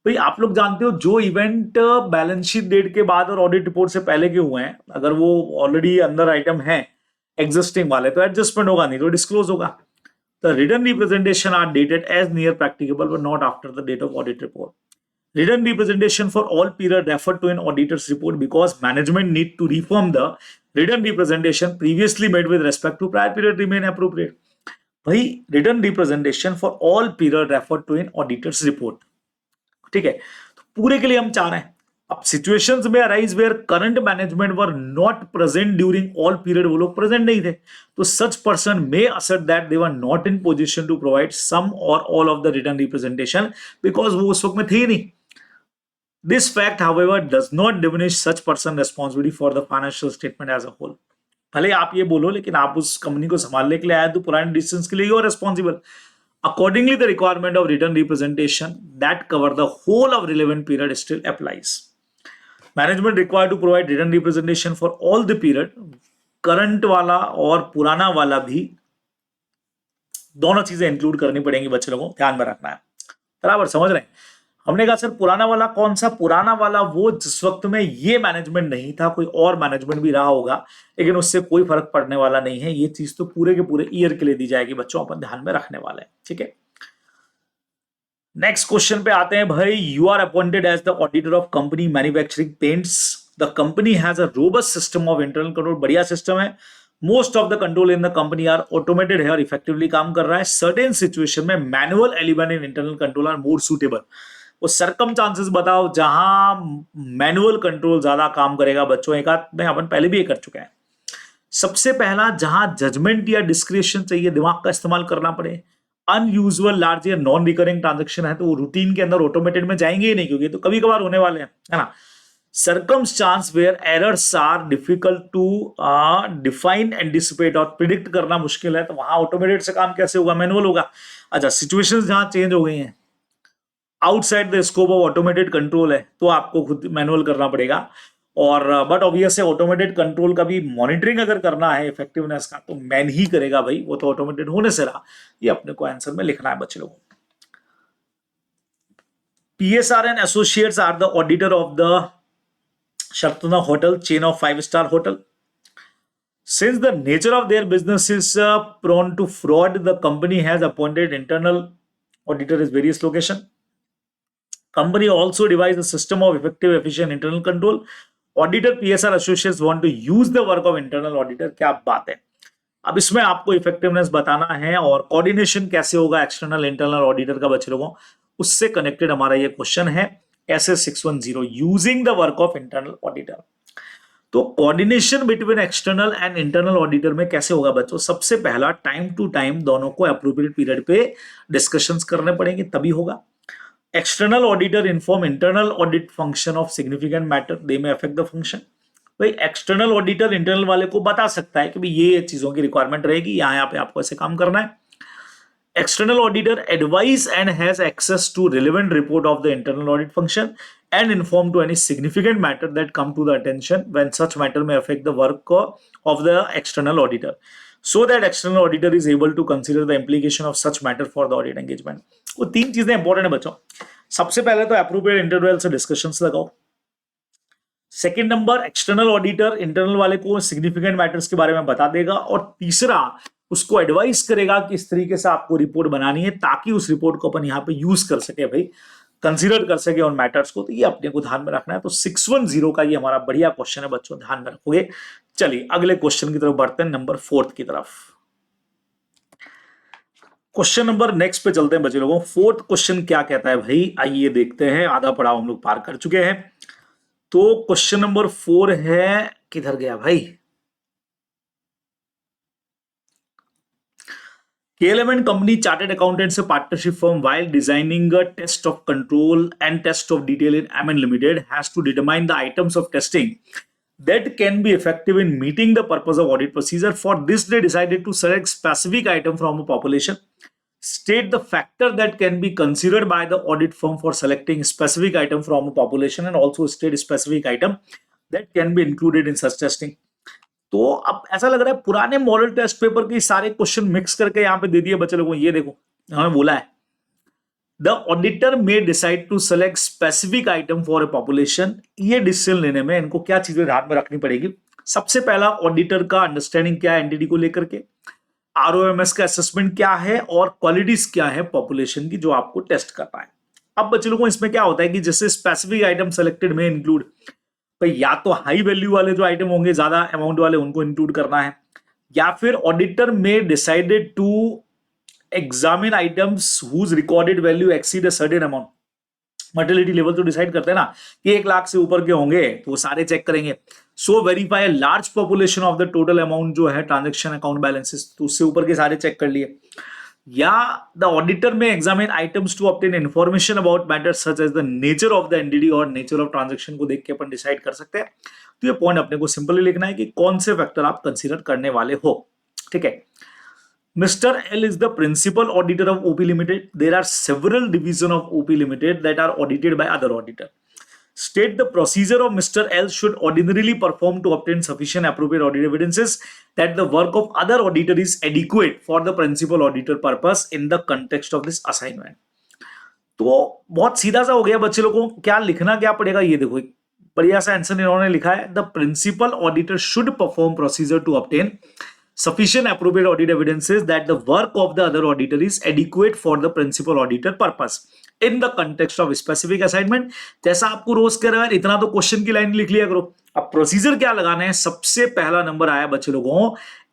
भाई आप लोग जानते हो जो इवेंट बैलेंस शीट डेट के बाद और ऑडिट रिपोर्ट से पहले के हुए हैं, अगर वो ऑलरेडी अंदर आइटम है एग्जिस्टिंग वाले तो एडजस्टमेंट होगा, नहीं तो डिस्क्लोज होगा. The written representation are dated as near practicable but not after the date of audit report. Written representation for all period refer to in auditor's report because management need to reform the written representation previously made with respect to prior period remain appropriate. भाई written representation for all period refer to in auditor's report. ठीक है, तो पूरे के लिए हम चाह रहे हैं. अब सिचुएशंस में arise where current management were not present during all period, वो लोग प्रेजेंट नहीं थे, तो such person may assert that they were not in position to provide some और all of the written representation because वो उस वक्त में थे ही नहीं. This fact however does not diminish such person responsibility for the financial statement as a whole. भले आप ये बोलो, लेकिन आप उस कंपनी को संभालने के लिए आए तो पुराने डिसीजंस के लिए you are responsible. Accordingly, the requirement of written representation that cover the whole of relevant period still applies. Management required to provide written representation for all the period, current वाला और पुराना वाला भी, दोनों चीजें इंक्लूड करनी पड़ेंगी बच्चे लोगों, ध्यान में रखना है. बराबर समझ रहे हैं। हमने कहा सर पुराना वाला कौन सा, पुराना वाला वो जिस वक्त में ये मैनेजमेंट नहीं था, कोई और मैनेजमेंट भी रहा होगा, लेकिन उससे कोई फर्क पड़ने वाला नहीं है। ये चीज तो पूरे के पूरे ईयर के लिए दी जाएगी बच्चों, अपन ध्यान में रखने वाले हैं, ठीक है। नेक्स्ट क्वेश्चन पे आते हैं भाई। You are appointed as the auditor of company manufacturing paints. The company has a robust system of internal control, बढ़िया सिस्टम है। Most of the control in the company are automated है और इफेक्टिवली काम कर रहा है। सर्टेन सिचुएशन में manual element in internal control are more suitable. वो सरकमस्टांसेस बताओ जहां मैनुअल कंट्रोल ज्यादा काम करेगा बच्चों। एक आध में अपन पहले भी ये कर चुके हैं। सबसे पहला, जहां जजमेंट या डिस्क्रिप्शन चाहिए, दिमाग का इस्तेमाल करना पड़े, अनयूजुअल लार्ज या नॉन रिकरिंग ट्रांजेक्शन है तो वो रूटीन के अंदर ऑटोमेटेड में जाएंगे ही नहीं, क्योंकि तो कभी कभार होने वाले हैं, है ना। Circumstance where errors are difficult to define, anticipate और प्रिडिक्ट करना मुश्किल है, तो वहां ऑटोमेटेड से काम कैसे होगा, मैनुअल होगा। अच्छा, सिचुएशंस जहां चेंज हो गई हैं, outside the scope of automated control है, तो आपको खुद मैनुअल करना पड़ेगा। और बट ऑब्वियस है ऑटोमेटेड कंट्रोल का भी मॉनिटरिंग अगर करना है इफेक्टिवनेस का, तो मैन ही करेगा भाई, वो तो ऑटोमेटेड होने से रहा। ये अपने को आंसर में लिखना है बच्चे लोगों। PSR and Associates are the auditor of the Shartuna Hotel chain of 5-star hotel. Since the nature of their business is prone to fraud, the company has appointed internal auditor at various locations. Company also devised a system of effective, efficient internal control. Auditor PSR associates want to use the work of internal auditor. क्या बात है। अब इसमें आपको इफेक्टिवनेस बताना है और कोऑर्डिनेशन कैसे होगा एक्सटर्नल इंटरनल ऑडिटर का बच्चे लोगों, उससे कनेक्टेड हमारा ये क्वेश्चन है। SS610 using the work of internal auditor. तो coordination between external and internal auditor में कैसे होगा बच्चों। सबसे पहला, टाइम टू टाइम दोनों को अप्रोप्रिएट पीरियड पे डिस्कशंस करने पड़ेंगे, तभी होगा। External auditor inform internal audit function of significant matter, they में अफेक्ट द फंक्शन। भाई एक्सटर्नल ऑडिटर इंटरनल वाले को बता सकता है कि भाई ये चीजों की रिक्वायरमेंट रहेगी, यहाँ पे आपको ऐसे काम करना है। External auditor advise and has access to relevant report of the internal audit function and inform to any significant matter that come to the attention when such matter may affect the work of the external auditor, so that external auditor is able to consider the implication of such matter for the audit engagement. वो तीन चीजें इंपॉर्टेंट है बच्चों। सबसे पहले तो अप्रोप्रिएट इंटरवल से डिस्कशंस लगाओ। Second number, external auditor internal वाले को सिग्निफिकेंट मैटर्स के बारे में बता देगा, और तीसरा उसको एडवाइस करेगा कि इस तरीके से आपको रिपोर्ट बनानी है ताकि उस रिपोर्ट को अपन यहाँ पे यूज कर सके, भाई कंसीडर कर सके ऑन मैटर्स को। तो ये अपने को ध्यान में रखना है। तो 610 का ये हमारा बढ़िया क्वेश्चन है बच्चों, ध्यान में रखोगे। चलिए अगले क्वेश्चन की तरफ बढ़ते हैं, नंबर 4 की तरफ। क्वेश्चन नंबर नेक्स्ट पे चलते हैं बच्चे लोगों। 4th क्वेश्चन क्या कहता है भाई, आइए देखते हैं। आधा पड़ाव हम लोग पार कर चुके हैं। तो क्वेश्चन नंबर 4 है, किधर गया भाई, KLM and Company Chartered Accountants a partnership firm while designing a test of control and test of detail in Amen Limited has to determine the items of testing that can be effective in meeting the purpose of audit procedure. For this, they decided to select specific item from a population. State the factor that can be considered by the audit firm for selecting specific item from a population, and also state specific item that can be included in such testing. तो अब ऐसा लग रहा है पुराने मॉडल टेस्ट पेपर के सारे क्वेश्चन मिक्स करके यहाँ पे दे दिए बच्चे लोगों। ये देखो हमें बोला है the auditor may decide to select specific item for a population. ये डिसीजन लेने में इनको क्या चीजें ध्यान में रखनी पड़ेगी। सबसे पहला, ऑडिटर का अंडरस्टैंडिंग क्या है एंटिटी को लेकर के, ROMS का असेसमेंट क्या है और क्वालिटीज क्या है पॉपुलेशन की जो आपको टेस्ट करना है। अब बच्चे लोगों इसमें क्या होता है कि जैसे स्पेसिफिक आइटम सेलेक्टेड में इंक्लूड, भाई या तो हाई वैल्यू वाले जो आइटम होंगे ज्यादा अमाउंट वाले उनको इंक्लूड करना है, या फिर ऑडिटर में decided to examine items whose recorded value exceed a certain amount. Materiality level तो डिसाइड करते हैं ना कि 1 लाख से ऊपर के होंगे तो वो सारे चेक करेंगे। So verify a large population of the total amount जो है ट्रांजेक्शन अकाउंट बैलेंसेस, तो उससे ऊपर के सारे चेक कर लिए। या the auditor may examine items to obtain information about matters such as the nature of the entity और नेचर ऑफ ट्रांजैक्शन को देख के अपन डिसाइड कर सकते हैं। तो ये पॉइंट अपने को सिंपली लिखना है कि कौन से फैक्टर आप कंसीडर करने वाले हो। ठीक है। Mr L is the principal auditor of OP Limited. There are several division of OP Limited that are audited by other auditor. State the procedure of Mr. L should ordinarily perform to obtain sufficient appropriate audit evidences that the work of other auditor is adequate for the principal auditor purpose in the context of this assignment. तो बहुत सीधा सा हो गया बच्चे लोगों को, क्या लिखना क्या पड़ेगा ये देखो, एक बढ़िया सा आंसर इन्होंने लिखा है, the principal auditor should perform procedure to obtain sufficient appropriate audit evidences that the work of the other auditor is adequate for the principal auditor purpose in the context of specific assignment। जैसा आपको रोज कह रहा है इतना तो क्वेश्चन की लाइन लिख लिया करो। अब प्रोसीजर क्या लगाना है, सबसे पहला नंबर आया बच्चे लोगों,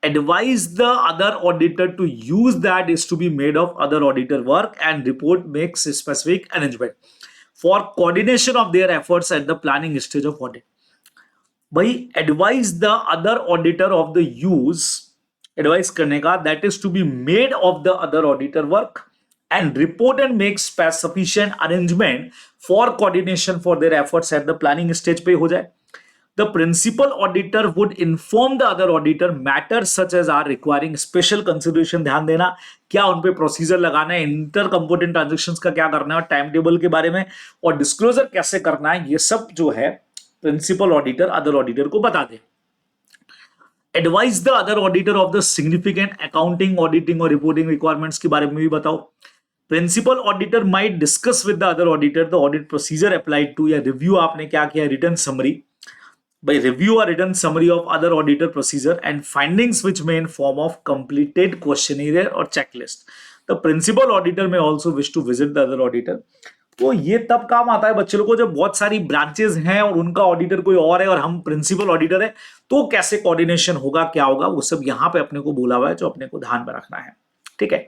advise the other auditor to use that is to be made of other auditor work and report makes specific arrangement for coordination of their efforts at the planning stage of audit। भाई advise the other auditor of the use, advice करने का, that is to be made of the other auditor work and report and make sufficient arrangement for coordination for their efforts at the planning stage पे हो जाए। The principal auditor would inform the other auditor matters such as are requiring special consideration, ध्यान देना क्या उन पे प्रोसीजर लगाना है, इंटर कंपोनेंट ट्रांजेक्शंस का क्या करना है, और टाइम टेबल के बारे में और डिस्क्लोजर कैसे करना है, ये सब जो है प्रिंसिपल ऑडिटर अदर ऑडिटर को बता दे। Advise the other auditor of the significant accounting, auditing और रिपोर्टिंग रिक्वायरमेंट्स के बारे में भी बताओ। Principal auditor might discuss with the other auditor the audit procedure applied to, या रिव्यू आपने क्या किया, written summary, by review or written summary of other auditor procedure and findings which may in form of completed questionnaire or checklist। The principal auditor may also wish to visit the other auditor। तो ये तब काम आता है बच्चे लोगों को जब बहुत सारी ब्रांचेस हैं और उनका ऑडिटर कोई और है और हम प्रिंसिपल ऑडिटर है, तो कैसे कोऑर्डिनेशन होगा, क्या होगा, वो सब यहां पे अपने को बोला हुआ है जो अपने को ध्यान में रखना है। ठीक है,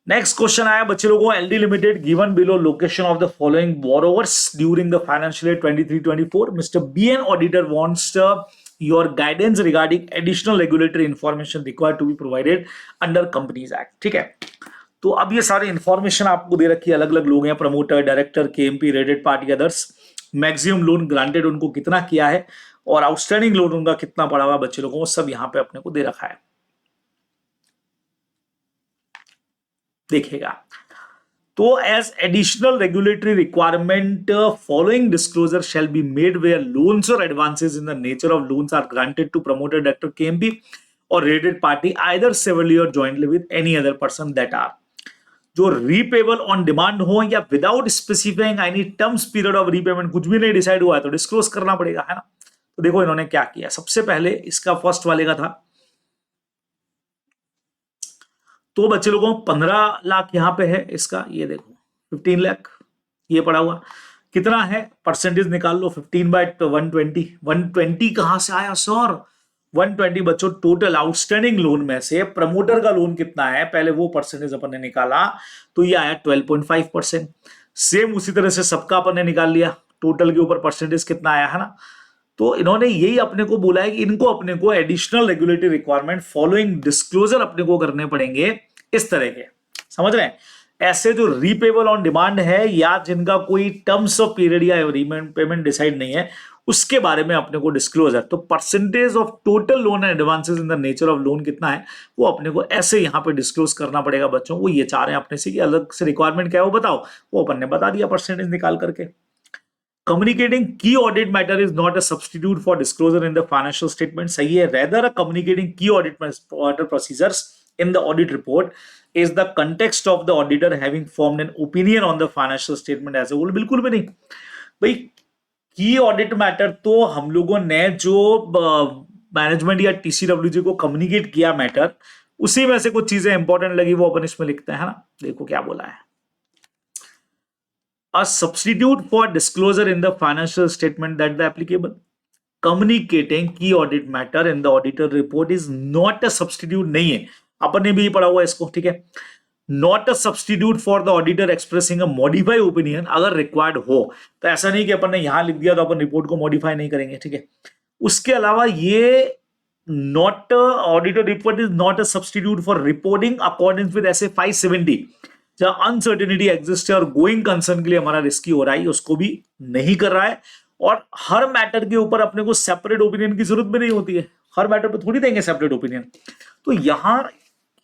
नेक्स्ट क्वेश्चन आया बच्चे लोगों, LD Limited given below location of the following borrowers during the financial year 23-24। Mr BN auditor wants your guidance regarding additional regulatory information required to be provided under Companies Act. ठीक है, तो अब ये सारी इंफॉर्मेशन आपको दे रखी है, अलग अलग लोग हैं, promoter, director, KMP, rated party, others, maximum loan granted उनको कितना किया है और आउटस्टैंडिंग लोन उनका कितना पड़ा हुआ बच्चे लोगों को, सब यहां पे अपने को दे रखा है, देखेगा। तो as additional regulatory requirement following disclosure shall be made where loans और advances in the nature of loans are granted to promoter, director, KMP और रेटेड पार्टी आइदर सेवरली और jointly with any other person that are, जो रीपेबल ऑन डिमांड हो या without specifying any terms period of repayment, कुछ भी नहीं डिसाइड हुआ है तो डिस्क्लोज करना पड़ेगा, है ना। तो देखो इन्होंने क्या किया, सबसे पहले इसका फर्स्ट वाले का था, तो बच्चे लोगों 15 लाख यहां पे है इसका, ये देखो 15 लाख ये पड़ा हुआ, कितना है परसेंटेज निकाल लो, 15/120। 120 कहां से आया सर, 120 बच्चों टोटल आउटस्टैंडिंग लोन में से प्रमोटर का लोन कितना है, पहले वो परसेंटेज अपन ने निकाला तो ये आया 12.5%। सेम उसी तरह से सबका अपन ने निकाल लिया, टोटल के ऊपर परसेंटेज कितना आया, है ना। तो इन्होंने यही अपने को बोला है कि इनको अपने को additional regulatory requirement following disclosure अपने को करने पड़ेंगे इस तरह के, समझ रहे हैं। ऐसे जो रीपेबल ऑन डिमांड है या जिनका कोई टर्म्स ऑफ पीरियड या पेमेंट डिसाइड नहीं है, उसके बारे में अपने को डिस्क्लोज है। तो percentage of total loan and advances in the nature of loan कितना है वो अपने को ऐसे यहां पे डिस्क्लोज करना पड़ेगा बच्चों। वो ये चाह रहे हैं अपने से कि अलग से रिक्वायरमेंट क्या है वो बताओ, वो अपन ने बता दिया परसेंटेज निकाल करके। Communicating key audit matter is not a substitute for disclosure in the financial statement, सही है। Rather, communicating key audit procedures in the audit report is the context of the auditor having formed an opinion on the financial statement as a whole। बिल्कुल भी नहीं भाई, की ऑडिट मैटर तो हम लोगों ने जो मैनेजमेंट या टीसीडब्ल्यूजी को कम्युनिकेट किया मैटर, उसी में से कुछ चीजें इंपॉर्टेंट लगी वो अपन इसमें लिखते हैं, ना। देखो क्या बोला है, a substitute for disclosure in the financial statement that the applicable communicating key audit matter in the auditor report is not a substitute, नहीं है, अपन ने भी पढ़ा हुआ इसको, ठीक है। Not a substitute for the auditor expressing a modified opinion, अगर required हो तो ऐसा नहीं कि अपन ने यहां लिख दिया तो अपन रिपोर्ट को मॉडिफाई नहीं करेंगे, ठीक है। उसके अलावा ये not auditor report is not a substitute for reporting accordance with SA 570, जहां अनसर्टेनिटी एग्जिस्ट है और गोइंग कंसर्न के लिए हमारा रिस्की हो रहा है, उसको भी नहीं कर रहा है। और हर मैटर के ऊपर अपने को सेपरेट ओपिनियन की जरूरत भी नहीं होती है, हर मैटर पे थोड़ी देंगे सेपरेट ओपिनियन। तो यहां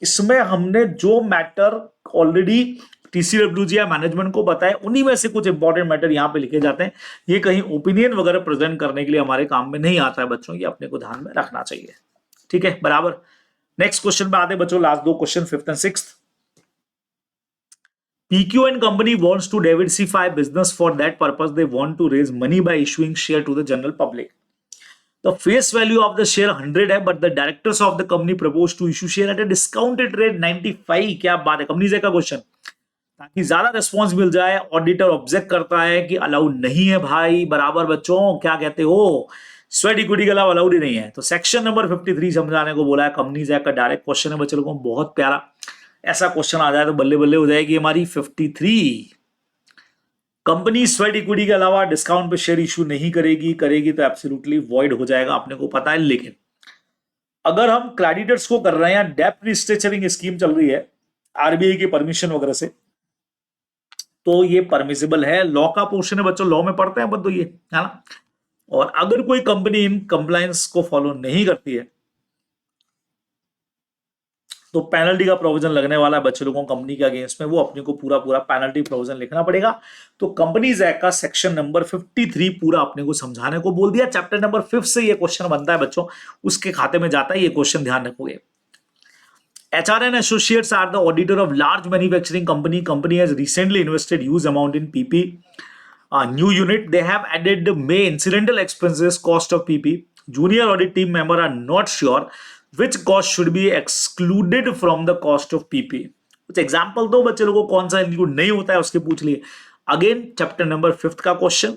इसमें हमने जो मैटर ऑलरेडी टीसीडब्ल्यूजी या मैनेजमेंट को बताया, उन्हीं में से कुछ इंपॉर्टेंट मैटर यहाँ पे लिखे जाते हैं। ये कहीं ओपिनियन वगैरह प्रेजेंट करने के लिए हमारे काम में नहीं आता है बच्चों, ये अपने को ध्यान में रखना चाहिए, ठीक है, बराबर। नेक्स्ट क्वेश्चन पे आते हैं बच्चों, लास्ट दो question 5th and 6th। PQ and company wants to diversify business. For that purpose, they want to raise money by issuing share to the general public. The face value of the share 100 है, but the directors of the company propose to issue share at a discounted rate 95. क्या बात है, कंपनी से का क्वेश्चन, ताकि ज्यादा रिस्पॉन्स मिल जाए। ऑडिटर ऑब्जेक्ट करता है कि अलाउड नहीं है भाई, बराबर बच्चों, क्या कहते हो, स्वेट इक्विटी के अलावा अलाउड ही नहीं है। तो सेक्शन नंबर 53 समझाने को बोला है। कंपनीज एक्ट का डायरेक्ट क्वेश्चन है बच्चे लोगों को, बहुत प्यारा। ऐसा क्वेश्चन आ जाए तो बल्ले बल्ले हो जाएगी हमारी 53। कंपनी स्वेट इक्विटी के अलावा डिस्काउंट पे शेयर इशू नहीं करेगी, करेगी तो एब्सोल्युटली वॉइड हो जाएगा, अपने को पता है। लेकिन अगर हम क्रेडिटर्स को कर रहे हैं, डेप्ट रिस्ट्रक्चरिंग स्कीम चल रही है आरबीआई की परमिशन वगैरह से, तो ये परमिसिबल है। लॉ का पोर्शन है बच्चों, लॉ में पढ़ते हैं बंदो, ये है ना। और अगर कोई कंपनी इन कंप्लायंस को फॉलो नहीं करती है तो पेनल्टी का प्रोविजन लगने वाला है बच्चे लोगों को कंपनी के अगेंस्ट में, वो अपने को पूरा पूरा पेनल्टी प्रोविजन लिखना पड़ेगा। तो कंपनीज एक्ट का सेक्शन नंबर 53 पूरा अपने को समझाने को बोल दिया। चैप्टर नंबर 5 से ये क्वेश्चन बनता है बच्चों, उसके खाते में जाता है ये क्वेश्चन, ध्यान रखोगे। HR and Associates are the auditor of large manufacturing company. Company has recently invested huge amount in PP. New unit. They have added May incidental expenses, cost of PP. Junior audit team member are not sure which cost should be excluded from the cost of PP. कुछ एग्जाम्पल दो बच्चे लोगों को, कौन सा इंक्लूड नहीं होता है उसके पूछ लिए। अगेन चैप्टर नंबर 5 का क्वेश्चन।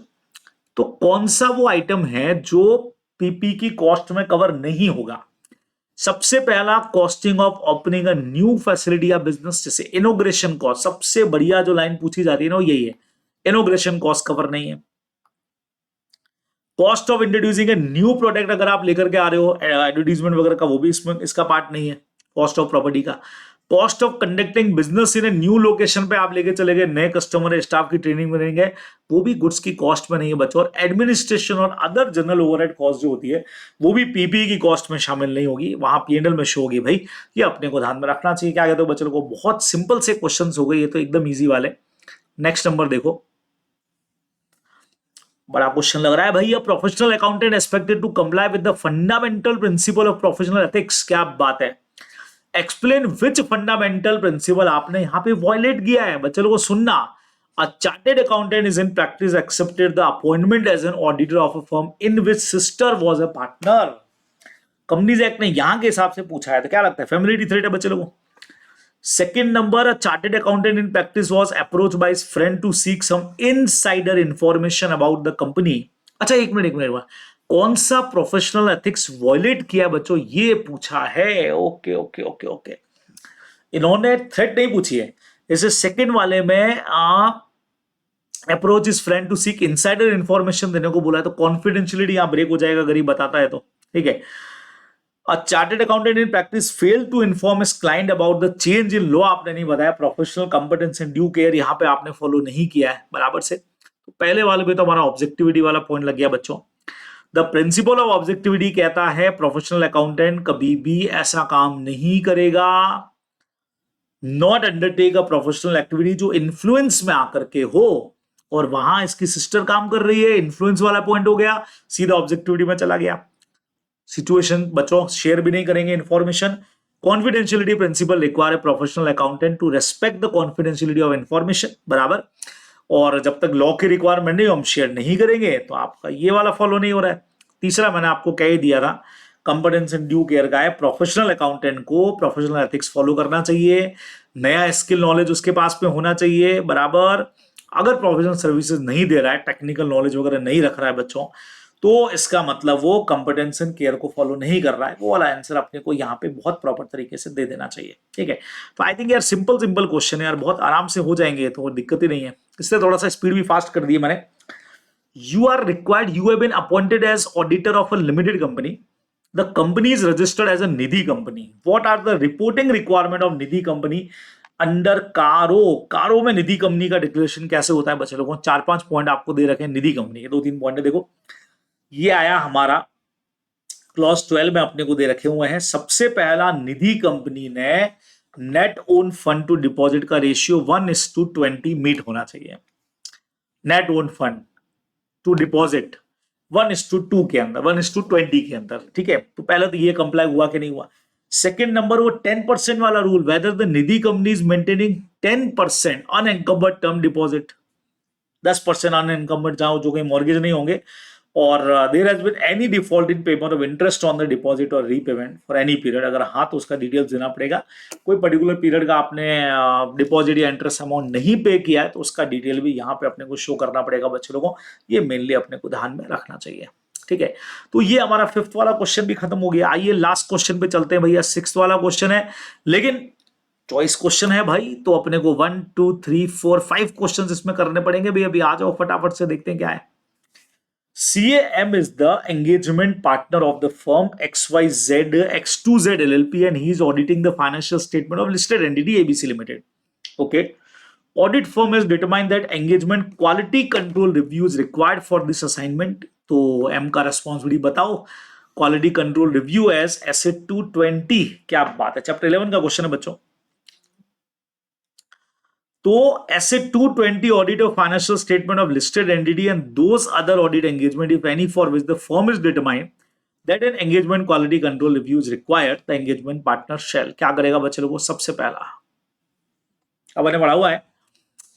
तो कौन सा वो आइटम है जो पीपी की कॉस्ट में कवर नहीं होगा? सबसे पहला, costing of opening a new facility या बिजनेस, जैसे इनोग्रेशन कॉस्ट। सबसे बढ़िया जो लाइन पूछी जाती है ना वो यही है, इनोग्रेशन कॉस्ट कवर नहीं है। Cost of introducing a new product अगर आप लेकर के आ रहे हो एडवर्टीजमेंट वगैरह का, वो भी इसमें इसका पार्ट नहीं है। कॉस्ट ऑफ प्रॉपर्टी का, cost of conducting business in a new location पे आप लेके चले गए, नए कस्टमर है, स्टाफ की ट्रेनिंग में रहेंगे, वो भी गुड्स की कॉस्ट में नहीं है बच्चों। और एडमिनिस्ट्रेशन और अदर जनरल ओवरहेड कॉस्ट जो होती है वो भी पीपी की कॉस्ट में शामिल नहीं होगी, वहां पीएनएल में शो होगी भाई। ये अपने को ध्यान में रखना चाहिए। क्या कहते हो बच्चों को, बहुत सिंपल से क्वेश्चन हो गए ये तो, एकदम ईजी वाले। नेक्स्ट नंबर देखो, बड़ा क्वेश्चन लग रहा है भैया। Professional accountant expected to comply with the fundamental principle of professional ethics. क्या बात है, एक्सप्लेन विच फंडामेंटल प्रिंसिपल आपने यहां पे वॉयलेट किया है बच्चे लोगों को सुनना। A chartered accountant is in practice accepted the appointment as an auditor of a firm in which sister was a partner. Companies act ने यहां के हिसाब से पूछा है, तो क्या लगता है फैमिलिटी थ्रेट है बच्चे लोगों। Second number, a chartered accountant in practice was approached by his friend to seek some insider information about the company. अच्छा एक मिनट, कौन सा प्रोफेशनल एथिक्स वॉयलेट किया बच्चों, ये पूछा है। ओके ओके ओके ओके, इन्होंने थ्रेट नहीं पूछी है। इसे सेकंड वाले में approach is friend to seek insider information देने को बोला है, तो कॉन्फिडेंशियलिटी यहां ब्रेक हो जाएगा अगर ये बताता है तो, ठीक है। A chartered accountant in practice failed to inform his client about the change in law, आपने नहीं बताया। Professional competence and due care यहां पे आपने फॉलो नहीं किया है बराबर से। तो पहले वाले पे तो हमारा ऑब्जेक्टिविटी वाला पॉइंट लग गया बच्चों। द प्रिंसिपल ऑफ ऑब्जेक्टिविटी कहता है प्रोफेशनल अकाउंटेंट कभी भी ऐसा काम नहीं करेगा, not undertake a professional activity जो इन्फ्लुएंस में आकर के हो, और वहां इसकी सिस्टर काम कर रही है, इन्फ्लुएंस वाला पॉइंट हो गया, सीधा ऑब्जेक्टिविटी में चला गया। सिचुएशन बच्चों, शेयर भी नहीं करेंगे information. Confidentiality principle require professional accountant to respect the confidentiality of information, बराबर। और जब तक लॉ की रिक्वायरमेंट नहीं हम शेयर नहीं करेंगे, तो आपका ये वाला फॉलो नहीं हो रहा है। तीसरा मैंने आपको कह ही दिया था, कंपिटेंस एंड ड्यू केयर का है, प्रोफेशनल अकाउंटेंट को प्रोफेशनल एथिक्स फॉलो करना चाहिए, नया स्किल नॉलेज उसके पास में होना चाहिए बराबर। अगर प्रोफेशनल सर्विसेज नहीं दे रहा है, टेक्निकल नॉलेज वगैरह नहीं रख रहा है बच्चों, तो इसका मतलब वो कंपिटेंस एंड केयर को फॉलो नहीं कर रहा है। वो वाला आंसर अपने को यहाँ पे बहुत प्रॉपर तरीके से दे देना चाहिए, ठीक है। तो आई थिंक यार सिंपल क्वेश्चन है यार, बहुत आराम से हो जाएंगे, तो दिक्कत ही नहीं है। इससे थोड़ा सा स्पीड भी फास्ट कर दी मैंने। You are required, you have been appointed as auditor of a limited company, the company is registered as a Nidhi company. What are the reporting requirement of Nidhi company under CARO. CARO में निधि कंपनी का डिक्लेरेशन कैसे होता है बच्चे लोगों, 4-5 पॉइंट आपको दे रखे हैं निधि कंपनी के, 2-3 पॉइंट है देखो। ये आया हमारा क्लॉज 12 में अपने को दे रखे हुए हैं। सबसे पहला, निधि कंपनी ने net own fund to deposit का रेशियो 1:20 मीट होना चाहिए। Net own fund to deposit 1:2 के अंदर, 1:20 के अंदर, ठीक है। तो पहले तो ये कंप्लाई हुआ कि नहीं हुआ। सेकेंड नंबर वो 10% वाला rule, whether the Nidhi company is maintaining 10% unencumbered term deposit, 10% unencumbered जहां जो कहीं मॉर्गेज नहीं होंगे, और there has been any default in payment of interest on the deposit or repayment for any period, अगर हाँ तो उसका डिटेल्स देना पड़ेगा। कोई पर्टिकुलर पीरियड का आपने डिपॉजिट या इंटरेस्ट अमाउंट नहीं पे किया है तो उसका डिटेल भी यहाँ पे अपने को शो करना पड़ेगा बच्चे लोगों को, ये मेनली अपने को ध्यान में रखना चाहिए। ठीक है, तो ये हमारा फिफ्थ वाला क्वेश्चन भी खत्म हो गया। आइए लास्ट क्वेश्चन पे चलते हैं भैया, सिक्स्थ वाला क्वेश्चन है, लेकिन चॉइस क्वेश्चन है भाई, तो अपने को 1 2 3 4 5 क्वेश्चन इसमें करने पड़ेंगे भैया। अभी आ जाओ फटाफट से देखते हैं क्या है। CAM is the engagement partner of the firm XYZ X2Z LLP and he is auditing the financial statement of listed entity ABC Limited. Okay. Audit firm has determined that engagement quality control review is required for this assignment. तो M का responsibility बताओ। Quality control review as SA 220, क्या बात है, चैप्टर 11 का क्वेश्चन है बच्चों। तो SA 220 audit of financial statement of listed entity and those other audit engagement if any for which the firm is determined that an engagement quality control review is required, the engagement partner shall, क्या करेगा बच्चे लोगों, सबसे पहला अब मैंने पढ़ा हुआ है,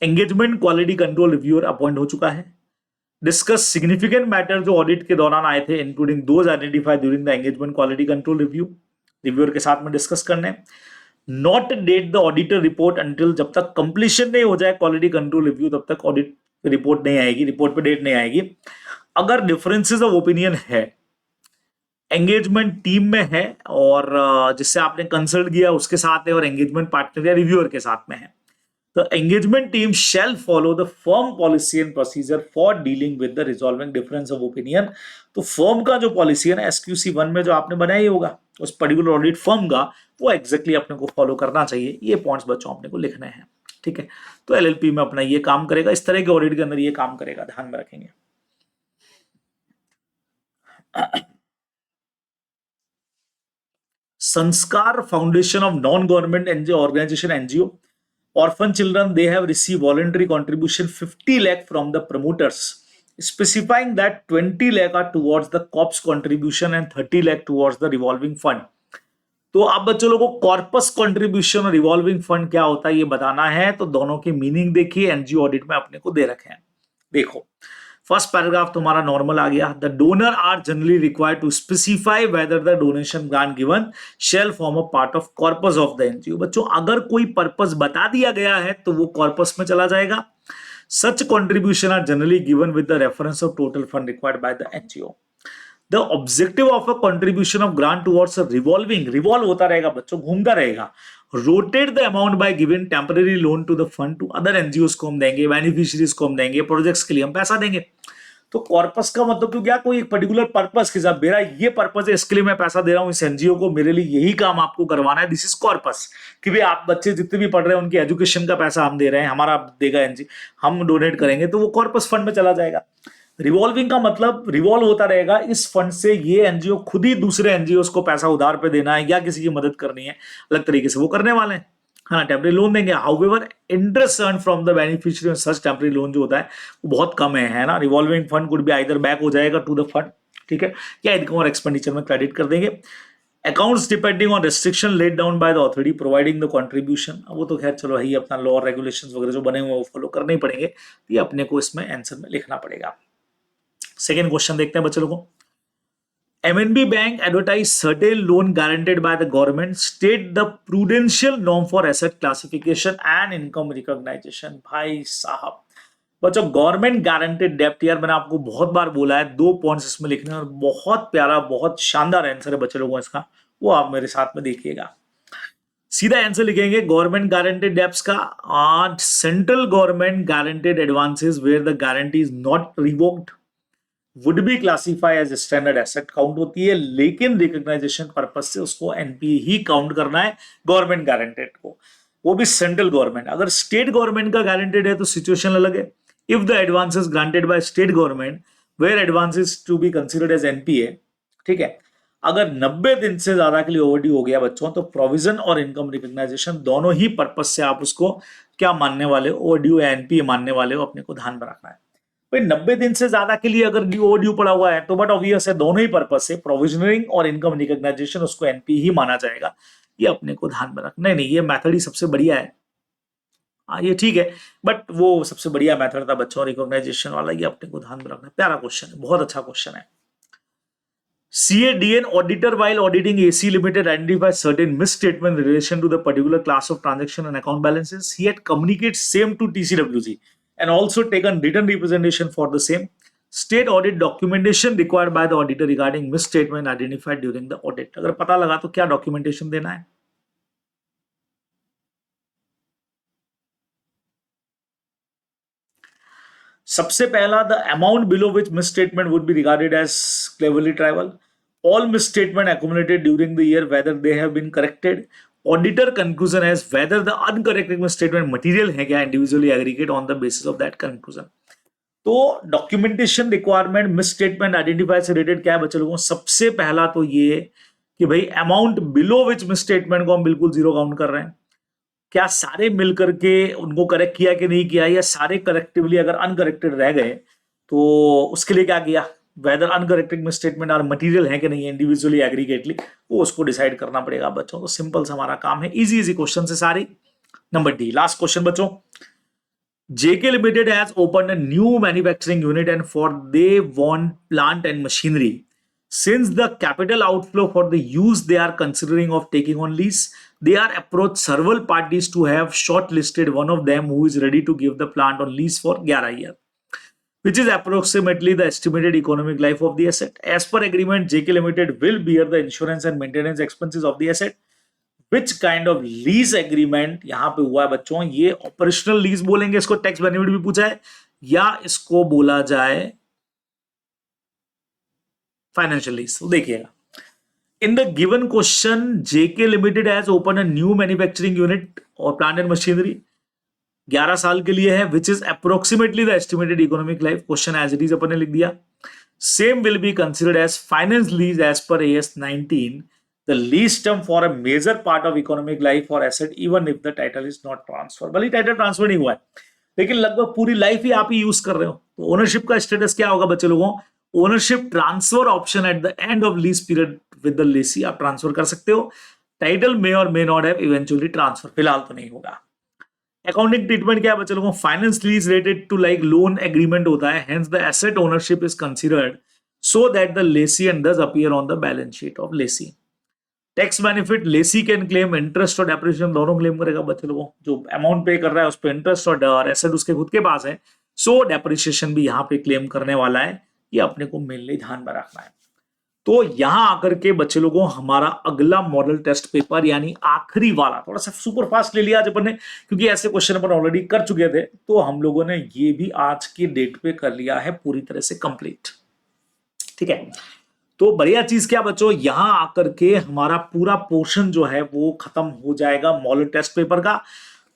engagement quality control reviewer appoint हो चुका है। डिस्कस सिग्निफिकेंट मैटर जो ऑडिट के दौरान आए थे including those identified during the engagement quality control review, reviewer के साथ में डिस्कस करने। Not date the auditor report until, जब तक कंप्लीशन नहीं हो जाए क्वालिटी कंट्रोल रिव्यू तब तक ऑडिट रिपोर्ट नहीं आएगी, रिपोर्ट पे डेट नहीं आएगी। अगर डिफरेंसेस ऑफ ओपिनियन है, एंगेजमेंट टीम में है और जिससे आपने कंसल्ट किया उसके साथ है और एंगेजमेंट पार्टनर या रिव्यूअर के साथ में है, the engagement team shall follow the firm policy and procedure for dealing with the resolving difference of opinion। तो फर्म का जो पॉलिसी है ना SQC1 में जो आपने बनाया ही होगा उस पर्टिकुलर ऑडिट फर्म का, वो एग्जैक्टली अपने को फॉलो करना चाहिए। ये पॉइंट्स बच्चों अपने को लिखने हैं। ठीक है, तो LLP में अपना ये काम करेगा, इस तरह के ऑडिट के अंदर ये काम करेगा, ध्यान में रखेंगे। Sanskar foundation of non government NGO organisation NGO orphan children, they have received voluntary contribution 50 lakh from the promoters, specifying that 20 lakh are towards the corpus contribution and 30 lakh towards the revolving fund। तो अब बच्चों लोगों को कॉर्पस कंट्रीब्यूशन और रिवॉल्विंग फंड क्या होता है ये बताना है, तो दोनों की मीनिंग देखिए, एनजीओ ऑडिट में अपने को दे रखे हैं। देखो फर्स्ट पैराग्राफ तुम्हारा नॉर्मल आ गया, the donor are generally required to specify whether the donation grant given shall form a part of corpus of the NGO. बच्चों अगर कोई पर्पस बता दिया गया है तो वो कॉर्पस में चला जाएगा। Such contribution are generally given with the reference of total fund required by the NGO. The objective of a contribution of grant towards revolving, revolve होता रहेगा बच्चों, घूमता रहेगा, rotate the amount by giving temporary loan to the fund to other NGOs को हम देंगे, बेनिफिशियरीज को हम देंगे, प्रोजेक्ट्स के लिए हम पैसा देंगे। तो कॉर्पस का मतलब तो क्या, कोई एक पर्टिकुलर पर्पस के साथ, मेरा ये पर्पस है इसके लिए मैं पैसा दे रहा हूं इस एनजीओ को, मेरे लिए यही काम आपको करवाना है, दिस इज कॉर्पस। कि भाई आप बच्चे जितने भी पढ़ रहे हैं उनकी एजुकेशन का पैसा हम दे रहे हैं, हमारा देगा एनजीओ, हम डोनेट करेंगे, तो वो कॉर्पस फंड में चला जाएगा। रिवॉल्विंग का मतलब रिवॉल्व होता रहेगा, इस फंड से ये एनजीओ खुद ही दूसरे एनजीओ को पैसा उधार पे देना है या किसी की मदद करनी है, अलग तरीके से वो करने वाले हैं, हाँ टेम्पररी लोन देंगे। However interest earn from the beneficiary of such temporary loan जो होता है वो बहुत कम है ना। Revolving fund could be either back हो जाएगा टू द फंड, ठीक है, या इनकम और एक्सपेंडिचर में क्रेडिट कर देंगे। Accounts depending on restriction laid down by the authority providing the contribution, वो तो खैर चलो है अपना लॉ रेगुलेशंस वगैरह जो बने हुए वो फॉलो करने ही पड़ेंगे, ये अपने को इसमें आंसर में लिखना पड़ेगा। सेकेंड क्वेश्चन देखते हैं बच्चे लोगों को। MNB Bank advertised certain loan guaranteed by the government, state the prudential norm for asset classification and income recognition। भाई साहब बच्चों गवर्नमेंट गारंटेड डेप्ट, यार मैंने आपको बहुत बार बोला है 2 पॉइंट्स इसमें लिखने हैं और बहुत प्यारा बहुत शानदार आंसर है बच्चे लोगों इसका, वो आप मेरे साथ में देखिएगा। सीधा आंसर लिखेंगे गवर्नमेंट गारंटेड डेप्ट्स का, central government guaranteed advances where the guarantee is not revoked would be classify as standard asset count होती है, लेकिन रिकॉग्नाइजेशन पर्पस से उसको एनपीए ही काउंट करना है गवर्नमेंट गारंटेड को, वो भी सेंट्रल गवर्नमेंट। अगर स्टेट गवर्नमेंट का गारंटेड है तो सिचुएशन अलग है। If the advances granted by state government where advances to be considered as NPA, ठीक है, अगर 90 दिन से ज्यादा के लिए ओवरड्यू हो गया बच्चों तो प्रोविजन और इनकम रिकॉग्नाइजेशन दोनों ही पर्पस से आप उसको क्या मानने वाले हो, ओवरड्यू या एनपीए मानने वाले हो, अपने को ध्यान में रखना है। भाई 90 दिन से ज्यादा के लिए अगर ड्यू ड्यू पड़ा हुआ है तो बट ऑब्वियस है दोनों ही पर्पज से प्रोविजनिंग और इनकम रिकॉग्नाइजेशन उसको एनपी ही माना जाएगा। ये अपने को ध्यान में रखना। नहीं ये मेथड ही सबसे बढ़िया है। हाँ ये ठीक है, बट वो सबसे बढ़िया मेथड था बच्चों रिकॉग्नाइजेशन वाला, ये अपने को ध्यान में रखना। प्यारा क्वेश्चन है, बहुत अच्छा क्वेश्चन है। CADN auditor while auditing AC Limited identified certain misstatement in relation to the particular class of transaction and account balances. He had communicated same to TCWG and also taken written representation for the same. State audit documentation required by the auditor regarding misstatement identified during the audit. अगर पता लगा तो क्या documentation देना है? सबसे पहला, the amount below which misstatement would be regarded as cleverly trivial. All misstatement accumulated during the year, whether they have been corrected. Auditor conclusion as whether the uncorrected misstatement material है क्या, individually aggregate on the basis of that conclusion. तो डॉक्यूमेंटेशन रिक्वायरमेंट मिसस्टेटमेंट आइडेंटिफाई से रिलेटेड क्या है बच्चे लोगों? सबसे पहला तो ये कि भाई अमाउंट बिलो विच मिसस्टेटमेंट को हम बिल्कुल जीरो काउंट कर रहे हैं, क्या सारे मिलकर के उनको करेक्ट किया कि नहीं किया, या सारे करेक्टिवली अगर अनकरेक्टेड रह गए तो उसके लिए क्या किया, वेदर अनकरेक्टेड मिसस्टेटमेंट और मटेरियल है कि नहीं इंडिविजुअली एग्रीगेटली, वो उसको डिसाइड करना पड़ेगा बच्चों। तो सिंपल सा हमारा काम है, इजी इजी क्वेश्चन है सारे। नंबर डी, लास्ट क्वेश्चन बच्चों। JK Limited has opened a new manufacturing unit and for they want plant and machinery. Since the capital outflow for the use they are considering of taking on lease, they are approached several parties to have shortlisted one of them who is ready to give the plant on lease for 11 years, which is approximately the estimated economic life of the asset. As per agreement, JK Limited will bear the insurance and maintenance expenses of the asset. Which kind of lease agreement यहां पे हुआ है बच्चों? ये ऑपरेशनल लीज बोलेंगे इसको, टैक्स बेनिफिट भी पूछा है, या इसको बोला जाए फाइनेंशियल लीज। तो देखिएगा, in the given question JK limited has open a new manufacturing unit और प्लांट एंड मशीनरी 11 साल के लिए है, which is approximately the estimated economic life. Question as it is अपन ने लिख दिया। Same will be considered as finance lease as per AS 19, the lease term for a major part of economic life or asset even if the title is not transferred। भले टाइटल ट्रांसफर नहीं हुआ है लेकिन लगभग पूरी लाइफ ही आप ही यूज कर रहे हो, तो ओनरशिप का स्टेटस क्या होगा बच्चे लोगों? Ownership transfer option at the end of lease period with the Lesi आप ट्रांसफर कर सकते हो। टाइटल मे और may not have eventually transfer, फिलहाल तो नहीं होगा। अकाउंटिंग ट्रीटमेंट क्या है बच्चे लोगों? Finance lease related to like loan agreement होता है, hence the asset ownership is considered so that the lessee and does appear on the balance sheet of lessee. Tax benefit, lessee can claim interest और डेप्रिसिएशन दोनों क्लेम करेगा बच्चे लोगों। जो अमाउंट पे कर रहा है उस पर इंटरेस्ट और एसेट उसके खुद के पास है, सो डेप्रिसिएशन भी यहाँ पे क्लेम करने वाला है। ये अपने को मेनली ध्यान में रखना है। तो यहां आकर के बच्चे लोगों हमारा अगला मॉडल टेस्ट पेपर यानी आखिरी वाला, थोड़ा सा सुपर फास्ट ले लिया आज अपन ने क्योंकि ऐसे क्वेश्चन अपन ऑलरेडी कर चुके थे, तो हम लोगों ने ये भी आज की डेट पे कर लिया है पूरी तरह से कंप्लीट। ठीक है, तो बढ़िया चीज क्या बच्चों, यहां आकर के हमारा पूरा पोर्शन जो है वो खत्म हो जाएगा मॉडल टेस्ट पेपर का।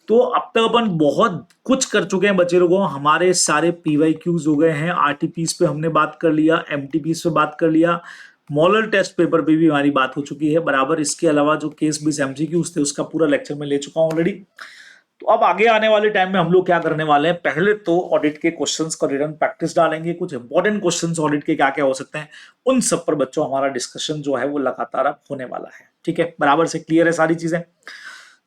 तो अब तक अपन बहुत कुछ कर चुके हैं बच्चे लोगों, हमारे सारे PYQs हो गए हैं, RTPs पे हमने बात कर लिया, MTPs पे बात कर लिया, मॉडल टेस्ट पेपर पे भी हमारी बात हो चुकी है बराबर। इसके अलावा जो केस बेस्ड MCQs थे उसका पूरा लेक्चर में ले चुका हूं ऑलरेडी। तो अब आगे आने वाले टाइम में हम लोग क्या करने वाले हैं, पहले तो ऑडिट के क्वेश्चंस का रिटर्न प्रैक्टिस डालेंगे, कुछ इंपॉर्टेंट क्वेश्चंस ऑडिट के क्या क्या हो सकते हैं उन सब पर बच्चों हमारा डिस्कशन जो है वो लगातार अब होने वाला है। ठीक है, बराबर से क्लियर है सारी चीजें?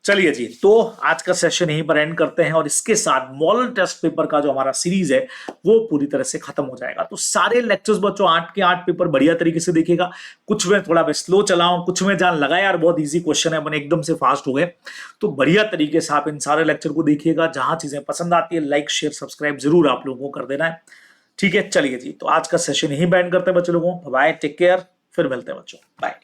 चलिए जी, तो आज का सेशन यहीं पर एंड करते हैं और इसके साथ मॉडल टेस्ट पेपर का जो हमारा सीरीज है वो पूरी तरह से खत्म हो जाएगा। तो सारे लेक्चर्स बच्चों 8 के 8 पेपर बढ़िया तरीके से देखिएगा। कुछ में थोड़ा मैं स्लो चलाऊं, कुछ में जान लगा यार बहुत इजी क्वेश्चन है अपन एकदम से फास्ट हो गए, तो बढ़िया तरीके से आप इन सारे लेक्चर को देखिएगा। जहां चीजें पसंद आती है लाइक शेयर सब्सक्राइब जरूर आप लोगों को कर देना है। ठीक है, चलिए जी, तो आज का सेशन यहीं बैंड करते हैं बच्चे लोगों। बाय, टेक केयर, फिर मिलते हैं बच्चों, बाय।